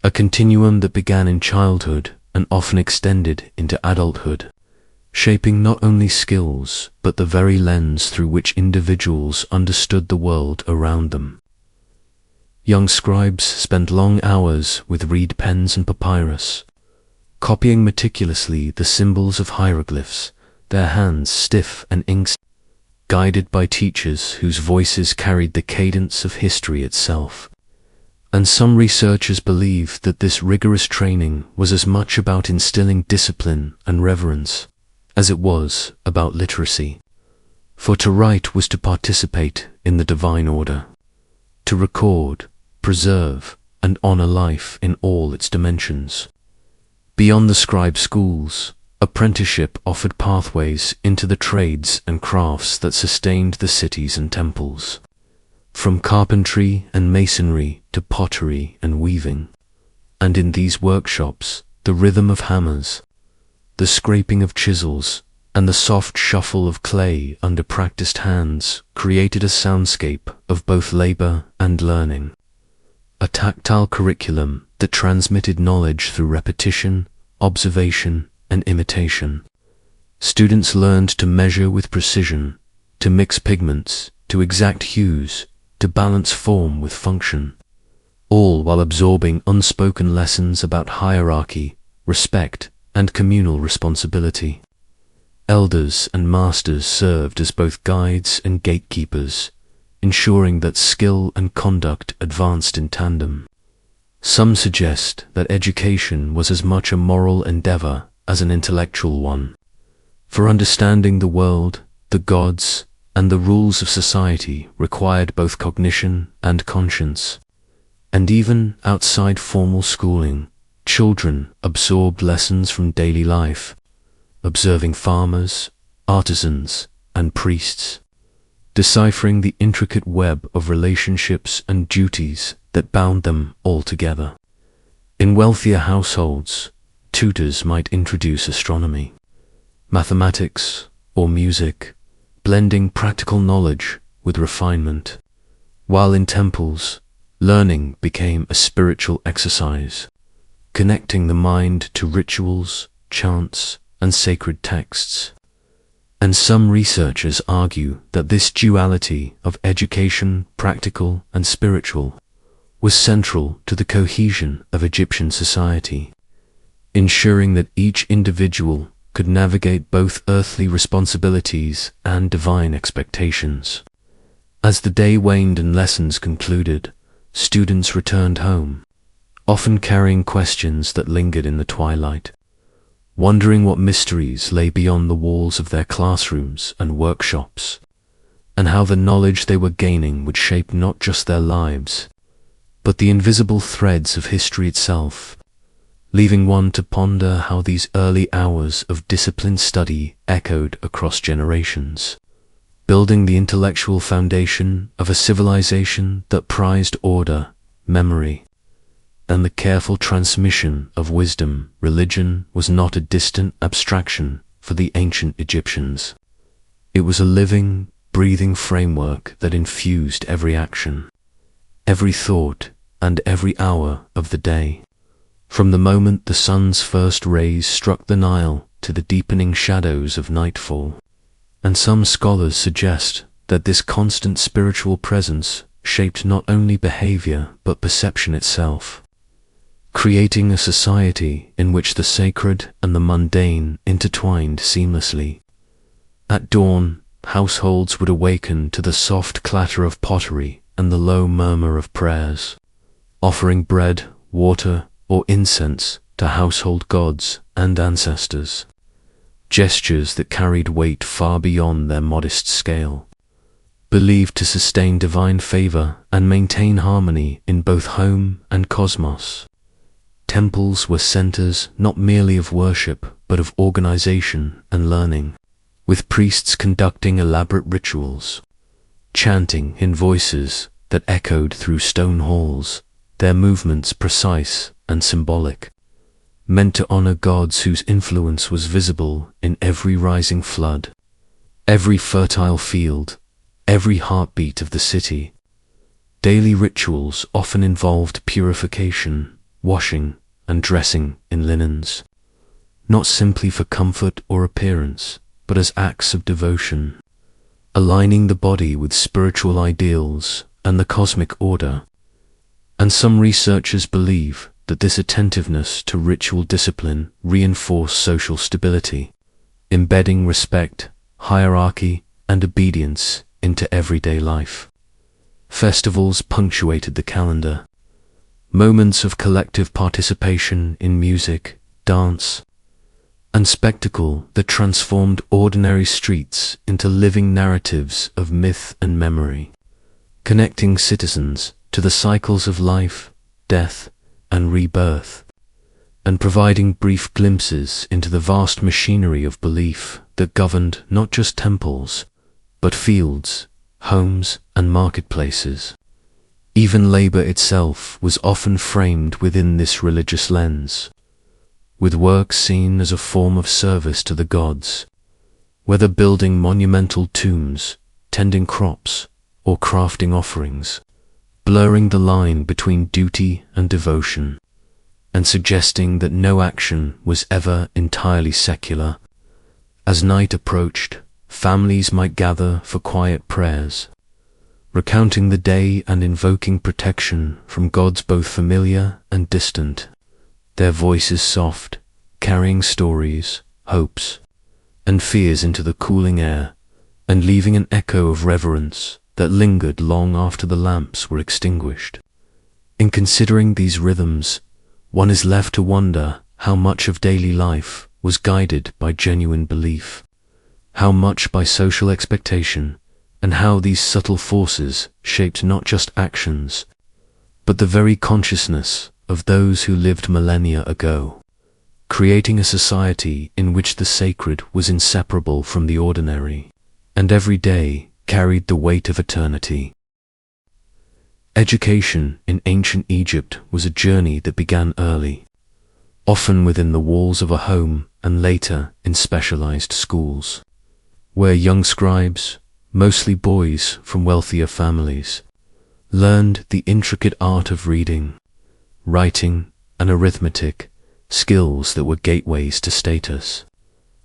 a continuum that began in childhood and often extended into adulthood, shaping not only skills but the very lens through which individuals understood the world around them. Young scribes spent long hours with reed pens and papyrus, copying meticulously the symbols of hieroglyphs, their hands stiff and ink, guided by teachers whose voices carried the cadence of history itself. And some researchers believe that this rigorous training was as much about instilling discipline and reverence as it was about literacy. For to write was to participate in the divine order, to record, preserve, and honor life in all its dimensions. Beyond the scribe schools, apprenticeship offered pathways into the trades and crafts that sustained the cities and temples, from carpentry and masonry to pottery and weaving. And in these workshops, the rhythm of hammers, the scraping of chisels, and the soft shuffle of clay under practiced hands created a soundscape of both labor and learning, a tactile curriculum that transmitted knowledge through repetition, observation, and imitation. Students learned to measure with precision, to mix pigments, to exact hues, to balance form with function, all while absorbing unspoken lessons about hierarchy, respect, and communal responsibility. Elders and masters served as both guides and gatekeepers, ensuring that skill and conduct advanced in tandem. Some suggest that education was as much a moral endeavor as an intellectual one, for understanding the world, the gods, and the rules of society required both cognition and conscience. And even outside formal schooling, children absorbed lessons from daily life, observing farmers, artisans, and priests, deciphering the intricate web of relationships and duties that bound them all together. In wealthier households, tutors might introduce astronomy, mathematics, or music, blending practical knowledge with refinement, while in temples, learning became a spiritual exercise, connecting the mind to rituals, chants, and sacred texts. And some researchers argue that this duality of education, practical and spiritual, was central to the cohesion of Egyptian society, ensuring that each individual could navigate both earthly responsibilities and divine expectations. As the day waned and lessons concluded, students returned home, often carrying questions that lingered in the twilight, wondering what mysteries lay beyond the walls of their classrooms and workshops, and how the knowledge they were gaining would shape not just their lives, but the invisible threads of history itself, leaving one to ponder how these early hours of disciplined study echoed across generations, building the intellectual foundation of a civilization that prized order, memory, and the careful transmission of wisdom. Religion was not a distant abstraction for the ancient Egyptians. It was a living, breathing framework that infused every action, every thought, and every hour of the day, from the moment the sun's first rays struck the Nile to the deepening shadows of nightfall. And some scholars suggest that this constant spiritual presence shaped not only behavior but perception itself, creating a society in which the sacred and the mundane intertwined seamlessly, At dawn, households would awaken to the soft clatter of pottery and the low murmur of prayers, offering bread, water, or incense to household gods and ancestors, gestures that carried weight far beyond their modest scale, believed to sustain divine favor and maintain harmony in both home and cosmos. Temples were centers not merely of worship, but of organization and learning, with priests conducting elaborate rituals, chanting in voices that echoed through stone halls, their movements precise and symbolic, meant to honor gods whose influence was visible in every rising flood, every fertile field, every heartbeat of the city. Daily rituals often involved purification, washing, and dressing in linens, not simply for comfort or appearance, but as acts of devotion, aligning the body with spiritual ideals and the cosmic order. And some researchers believe that this attentiveness to ritual discipline reinforced social stability, embedding respect, hierarchy, and obedience into everyday life. Festivals punctuated the calendar, moments of collective participation in music, dance, and spectacle that transformed ordinary streets into living narratives of myth and memory, connecting citizens to the cycles of life, death, and rebirth, and providing brief glimpses into the vast machinery of belief that governed not just temples, but fields, homes, and marketplaces. Even labor itself was often framed within this religious lens, with work seen as a form of service to the gods, whether building monumental tombs, tending crops, or crafting offerings, blurring the line between duty and devotion, and suggesting that no action was ever entirely secular. As night approached, families might gather for quiet prayers, recounting the day and invoking protection from gods both familiar and distant, their voices soft, carrying stories, hopes, and fears into the cooling air, and leaving an echo of reverence that lingered long after the lamps were extinguished. In considering these rhythms, one is left to wonder how much of daily life was guided by genuine belief, how much by social expectation, and how these subtle forces shaped not just actions, but the very consciousness of those who lived millennia ago, creating a society in which the sacred was inseparable from the ordinary, and every day carried the weight of eternity. Education in ancient Egypt was a journey that began early, often within the walls of a home and later in specialized schools, where young scribes, mostly boys from wealthier families, learned the intricate art of reading, writing, and arithmetic, skills that were gateways to status,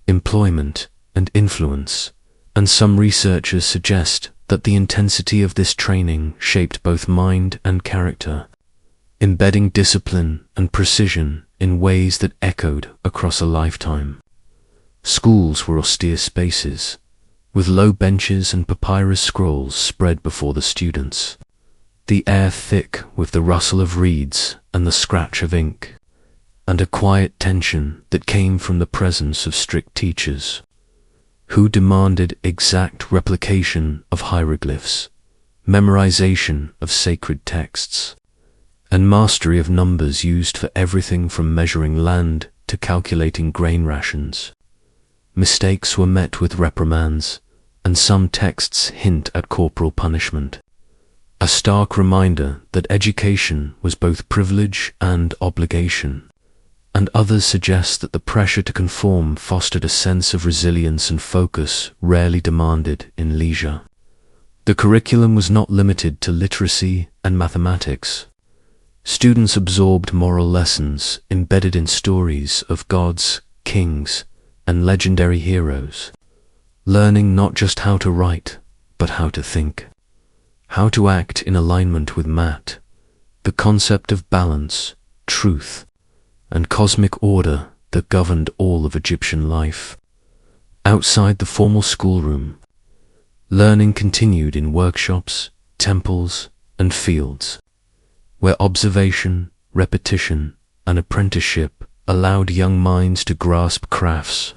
employment, and influence. And some researchers suggest that the intensity of this training shaped both mind and character, embedding discipline and precision in ways that echoed across a lifetime. Schools were austere spaces, with low benches and papyrus scrolls spread before the students, the air thick with the rustle of reeds and the scratch of ink, and a quiet tension that came from the presence of strict teachers, who demanded exact replication of hieroglyphs, memorization of sacred texts, and mastery of numbers used for everything from measuring land to calculating grain rations. Mistakes were met with reprimands, and some texts hint at corporal punishment, a stark reminder that education was both privilege and obligation. And others suggest that the pressure to conform fostered a sense of resilience and focus rarely demanded in leisure. The curriculum was not limited to literacy and mathematics. Students absorbed moral lessons embedded in stories of gods, kings, and legendary heroes, learning not just how to write, but how to think, how to act in alignment with Mat, the concept of balance, truth, and cosmic order that governed all of Egyptian life. Outside the formal schoolroom, learning continued in workshops, temples, and fields, where observation, repetition, and apprenticeship allowed young minds to grasp crafts,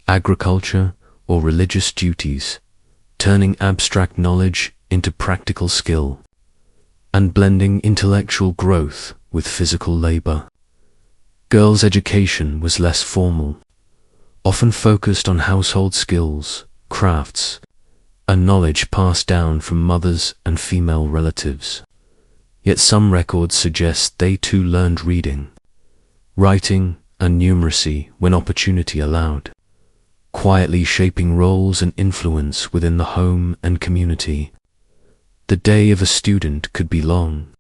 agriculture, or religious duties, turning abstract knowledge into practical skill, and blending intellectual growth with physical labor. Girls' education was less formal, often focused on household skills, crafts, and knowledge passed down from mothers and female relatives. Yet some records suggest they too learned reading, writing, and numeracy when opportunity allowed, quietly shaping roles and influence within the home and community. The day of a student could be long,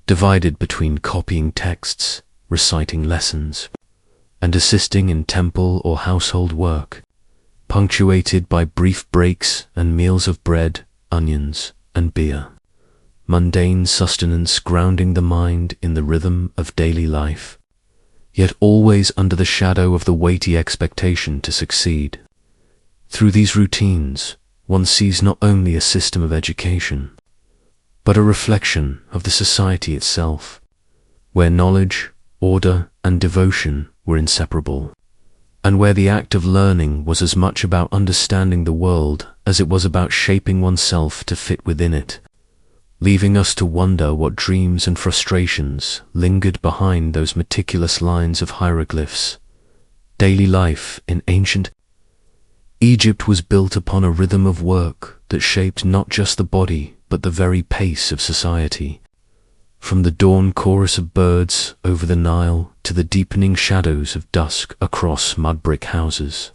divided between copying texts, reciting lessons, and assisting in temple or household work, punctuated by brief breaks and meals of bread, onions, and beer. Mundane sustenance grounding the mind in the rhythm of daily life, yet always under the shadow of the weighty expectation to succeed. Through these routines, one sees not only a system of education, but a reflection of the society itself, where knowledge, order, and devotion were inseparable, and where the act of learning was as much about understanding the world as it was about shaping oneself to fit within it, leaving us to wonder what dreams and frustrations lingered behind those meticulous lines of hieroglyphs. Daily life in ancient Egypt was built upon a rhythm of work that shaped not just the body but the very pace of society. From the dawn chorus of birds over the Nile to the deepening shadows of dusk across mud-brick houses.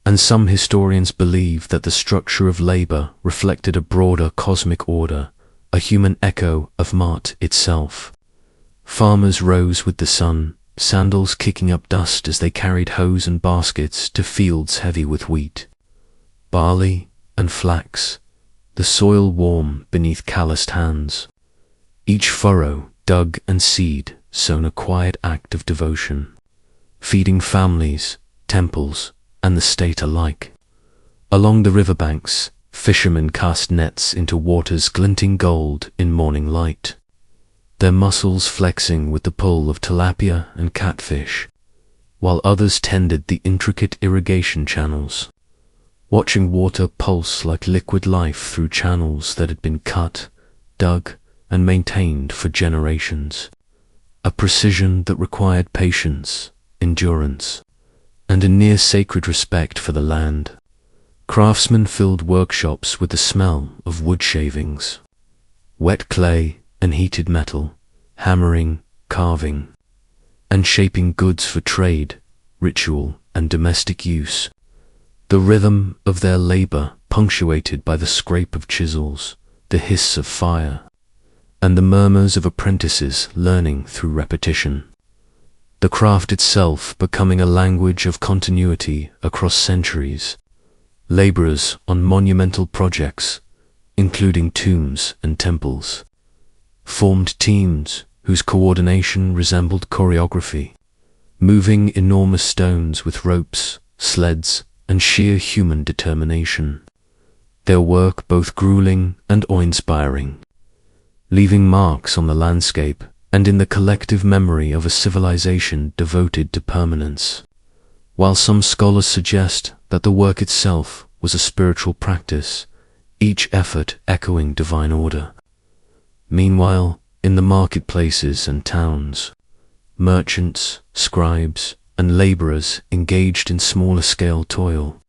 And some historians believe that the structure of labor reflected a broader cosmic order, a human echo of Ma'at itself. Farmers rose with the sun, sandals kicking up dust as they carried hoes and baskets to fields heavy with wheat, barley, and flax, the soil warm beneath calloused hands. Each furrow, dug and seed, sown a quiet act of devotion, feeding families, temples, and the state alike. Along the riverbanks, fishermen cast nets into waters glinting gold in morning light, their muscles flexing with the pull of tilapia and catfish, while others tended the intricate irrigation channels, watching water pulse like liquid life through channels that had been cut, dug, and maintained for generations, a precision that required patience, endurance, and a near sacred respect for the land. Craftsmen filled workshops with the smell of wood shavings, wet clay and heated metal, hammering, carving, and shaping goods for trade, ritual, and domestic use. The rhythm of their labor punctuated by the scrape of chisels, the hiss of fire, and the murmurs of apprentices learning through repetition. The craft itself becoming a language of continuity across centuries. Laborers on monumental projects, including tombs and temples, formed teams whose coordination resembled choreography, moving enormous stones with ropes, sleds, and sheer human determination. Their work both grueling and awe-inspiring, leaving marks on the landscape and in the collective memory of a civilization devoted to permanence. While some scholars suggest that the work itself was a spiritual practice, each effort echoing divine order. Meanwhile, in the marketplaces and towns, merchants, scribes, and laborers engaged in smaller-scale toil,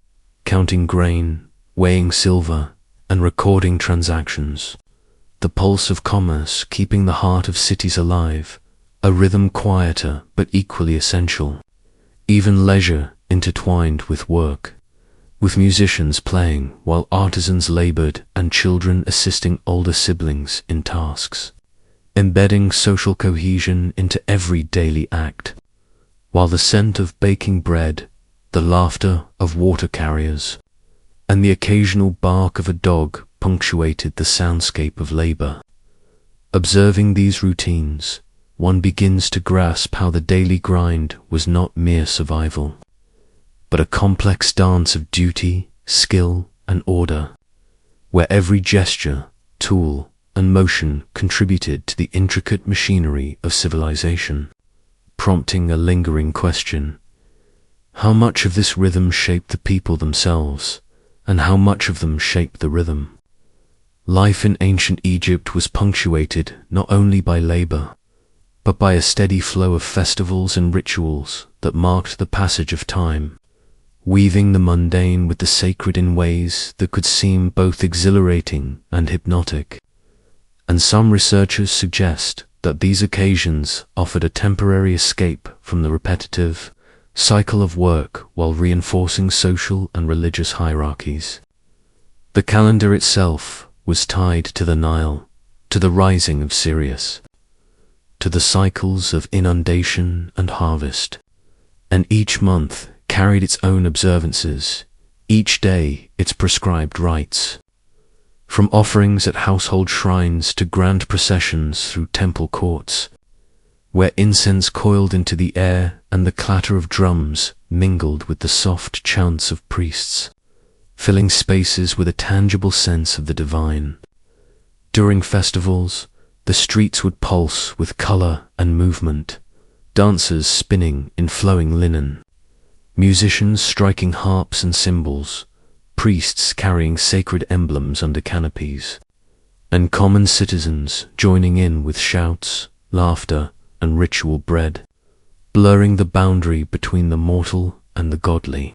counting grain, weighing silver, and recording transactions. The pulse of commerce keeping the heart of cities alive, a rhythm quieter but equally essential. Even leisure intertwined with work, with musicians playing while artisans labored and children assisting older siblings in tasks, embedding social cohesion into every daily act, while the scent of baking bread, the laughter of water carriers, and the occasional bark of a dog punctuated the soundscape of labor. Observing these routines, one begins to grasp how the daily grind was not mere survival, but a complex dance of duty, skill, and order, where every gesture, tool, and motion contributed to the intricate machinery of civilization, prompting a lingering question: how much of this rhythm shaped the people themselves, and how much of them shaped the rhythm? Life in ancient Egypt was punctuated not only by labor, but by a steady flow of festivals and rituals that marked the passage of time, weaving the mundane with the sacred in ways that could seem both exhilarating and hypnotic. And some researchers suggest that these occasions offered a temporary escape from the repetitive cycle of work while reinforcing social and religious hierarchies. The calendar itself was tied to the Nile, to the rising of Sirius, to the cycles of inundation and harvest, and each month carried its own observances, each day its prescribed rites. From offerings at household shrines to grand processions through temple courts, where incense coiled into the air and the clatter of drums mingled with the soft chants of priests, filling spaces with a tangible sense of the divine. During festivals, the streets would pulse with color and movement, dancers spinning in flowing linen, musicians striking harps and cymbals, priests carrying sacred emblems under canopies, and common citizens joining in with shouts, laughter, and ritual bread, blurring the boundary between the mortal and the godly.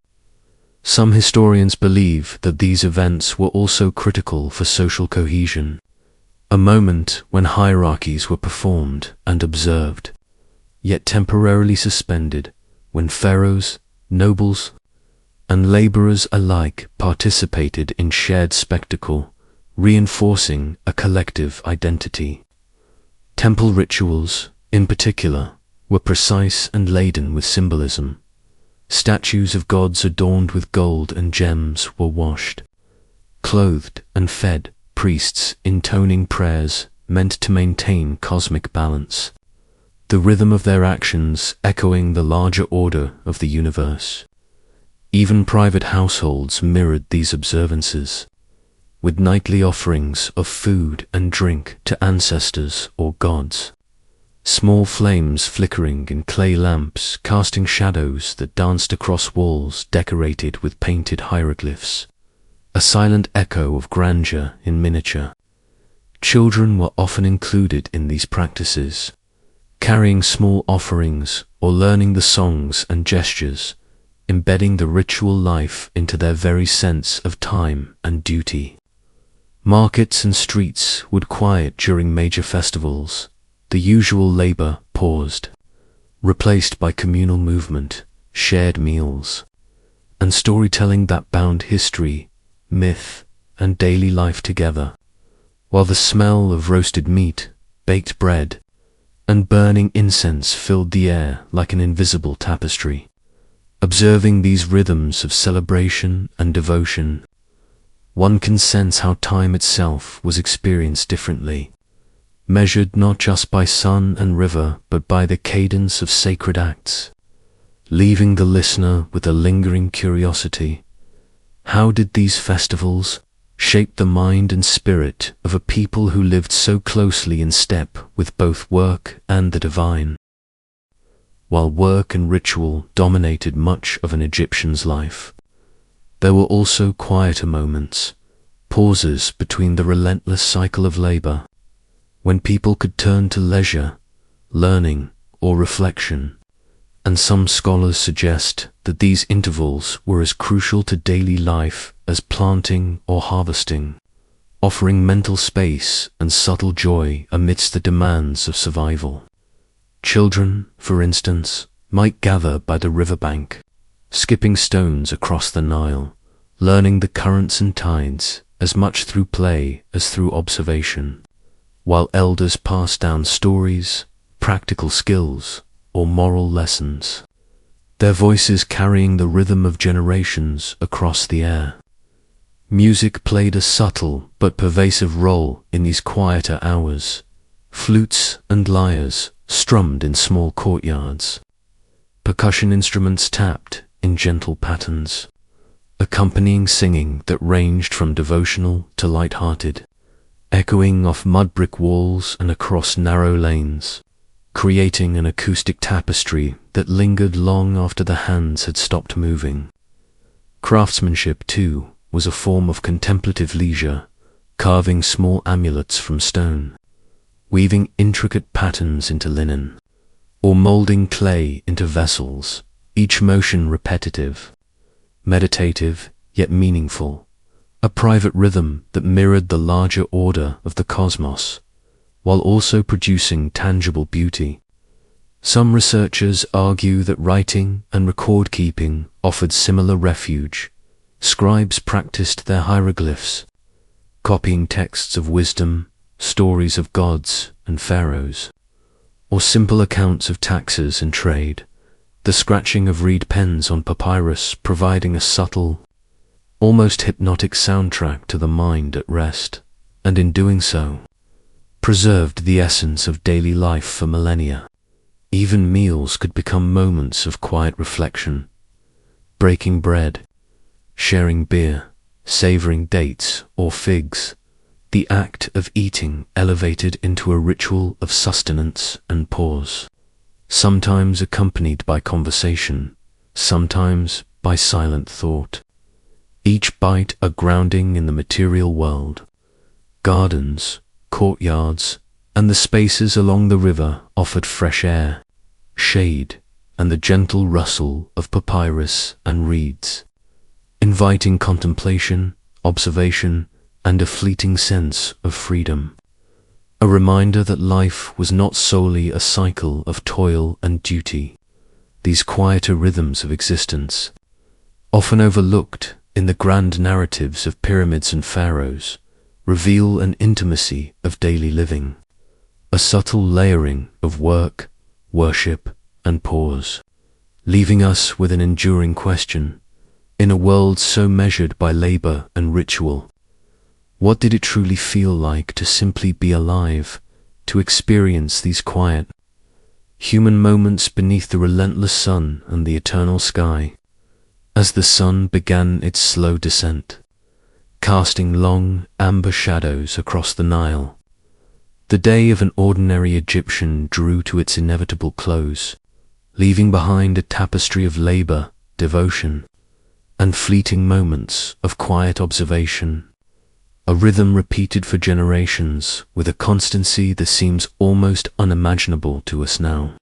Some historians believe that these events were also critical for social cohesion, a moment when hierarchies were performed and observed, yet temporarily suspended when pharaohs, nobles, and laborers alike participated in shared spectacle, reinforcing a collective identity. Temple rituals, in particular, were precise and laden with symbolism. Statues of gods adorned with gold and gems were washed, clothed, and fed priests intoning prayers meant to maintain cosmic balance, the rhythm of their actions echoing the larger order of the universe. Even private households mirrored these observances, with nightly offerings of food and drink to ancestors or gods, small flames flickering in clay lamps casting shadows that danced across walls decorated with painted hieroglyphs, a silent echo of grandeur in miniature. Children were often included in these practices, carrying small offerings or learning the songs and gestures, embedding the ritual life into their very sense of time and duty. Markets and streets would quiet during major festivals. The usual labor paused, replaced by communal movement, shared meals, and storytelling that bound history, myth, and daily life together, while the smell of roasted meat, baked bread, and burning incense filled the air like an invisible tapestry. Observing these rhythms of celebration and devotion, one can sense how time itself was experienced differently, measured not just by sun and river but by the cadence of sacred acts, leaving the listener with a lingering curiosity. How did these festivals shape the mind and spirit of a people who lived so closely in step with both work and the divine? While work and ritual dominated much of an Egyptian's life, there were also quieter moments, pauses between the relentless cycle of labor, when people could turn to leisure, learning, or reflection, and some scholars suggest that these intervals were as crucial to daily life as planting or harvesting, offering mental space and subtle joy amidst the demands of survival. Children, for instance, might gather by the riverbank, skipping stones across the Nile, learning the currents and tides as much through play as through observation, while elders passed down stories, practical skills, or moral lessons, their voices carrying the rhythm of generations across the air. Music played a subtle but pervasive role in these quieter hours. Flutes and lyres strummed in small courtyards. Percussion instruments tapped in gentle patterns, accompanying singing that ranged from devotional to light-hearted, echoing off mud brick walls and across narrow lanes, creating an acoustic tapestry that lingered long after the hands had stopped moving. Craftsmanship, too, was a form of contemplative leisure, carving small amulets from stone, weaving intricate patterns into linen, or molding clay into vessels, each motion repetitive, meditative yet meaningful, a private rhythm that mirrored the larger order of the cosmos, while also producing tangible beauty. Some researchers argue that writing and record-keeping offered similar refuge. Scribes practiced their hieroglyphs, copying texts of wisdom, stories of gods and pharaohs, or simple accounts of taxes and trade, the scratching of reed pens on papyrus providing a subtle, almost hypnotic soundtrack to the mind at rest, and in doing so, preserved the essence of daily life for millennia. Even meals could become moments of quiet reflection, breaking bread, sharing beer, savoring dates or figs, the act of eating elevated into a ritual of sustenance and pause, sometimes accompanied by conversation, sometimes by silent thought, each bite a grounding in the material world. Gardens, courtyards, and the spaces along the river offered fresh air, shade, and the gentle rustle of papyrus and reeds, inviting contemplation, observation, and a fleeting sense of freedom. A reminder that life was not solely a cycle of toil and duty. These quieter rhythms of existence, often overlooked in the grand narratives of pyramids and pharaohs, reveal an intimacy of daily living, a subtle layering of work, worship, and pause, leaving us with an enduring question. In a world so measured by labor and ritual, what did it truly feel like to simply be alive, to experience these quiet, human moments beneath the relentless sun and the eternal sky, as the sun began its slow descent, casting long, amber shadows across the Nile? The day of an ordinary Egyptian drew to its inevitable close, leaving behind a tapestry of labor, devotion, and fleeting moments of quiet observation, a rhythm repeated for generations with a constancy that seems almost unimaginable to us now,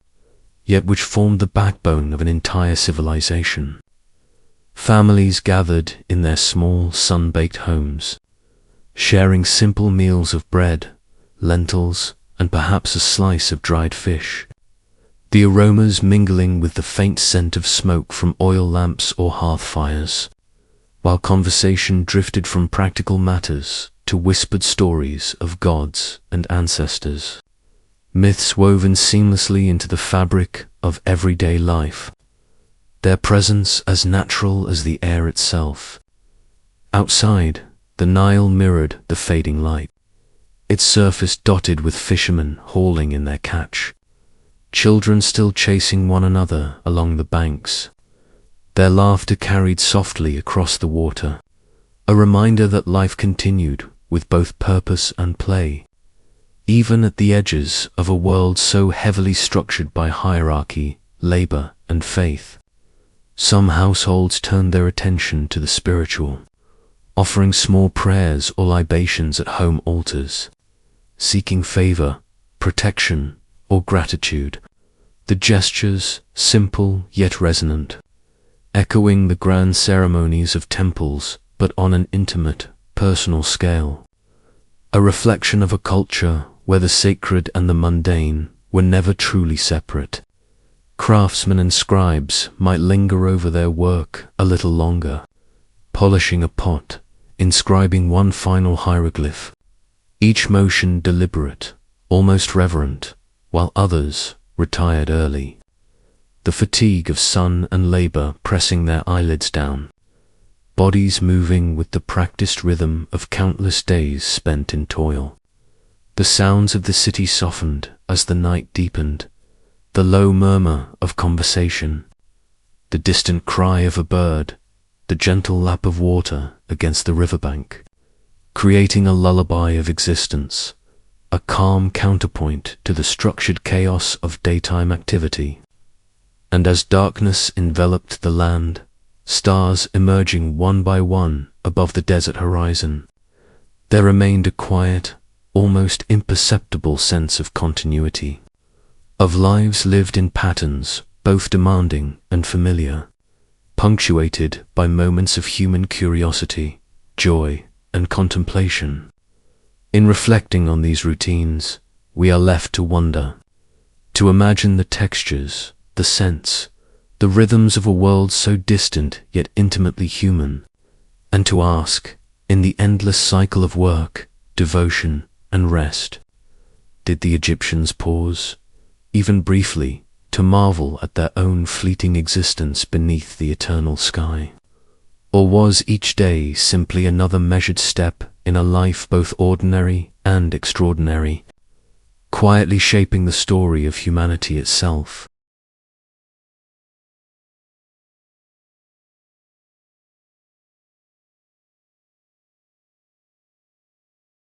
yet which formed the backbone of an entire civilization. Families gathered in their small, sun-baked homes, sharing simple meals of bread, lentils, and perhaps a slice of dried fish, the aromas mingling with the faint scent of smoke from oil lamps or hearth fires, while conversation drifted from practical matters to whispered stories of gods and ancestors, myths woven seamlessly into the fabric of everyday life, their presence as natural as the air itself. Outside, the Nile mirrored the fading light, its surface dotted with fishermen hauling in their catch, children still chasing one another along the banks, their laughter carried softly across the water, a reminder that life continued with both purpose and play, even at the edges of a world so heavily structured by hierarchy, labor, and faith. Some households turned their attention to the spiritual, offering small prayers or libations at home altars, seeking favor, protection, or gratitude, the gestures simple yet resonant, echoing the grand ceremonies of temples but on an intimate, personal scale, a reflection of a culture where the sacred and the mundane were never truly separate. Craftsmen and scribes might linger over their work a little longer, polishing a pot, inscribing one final hieroglyph, each motion deliberate, almost reverent, while others retired early, the fatigue of sun and labor pressing their eyelids down, bodies moving with the practiced rhythm of countless days spent in toil. The sounds of the city softened as the night deepened, the low murmur of conversation, the distant cry of a bird, the gentle lap of water against the riverbank, creating a lullaby of existence, a calm counterpoint to the structured chaos of daytime activity. And as darkness enveloped the land, stars emerging one by one above the desert horizon, there remained a quiet, almost imperceptible sense of continuity, of lives lived in patterns both demanding and familiar, punctuated by moments of human curiosity, joy, and contemplation. In reflecting on these routines, we are left to wonder, to imagine the textures, the scents, the rhythms of a world so distant yet intimately human, and to ask, in the endless cycle of work, devotion, and rest, did the Egyptians pause, even briefly, to marvel at their own fleeting existence beneath the eternal sky? Or was each day simply another measured step in a life both ordinary and extraordinary, quietly shaping the story of humanity itself?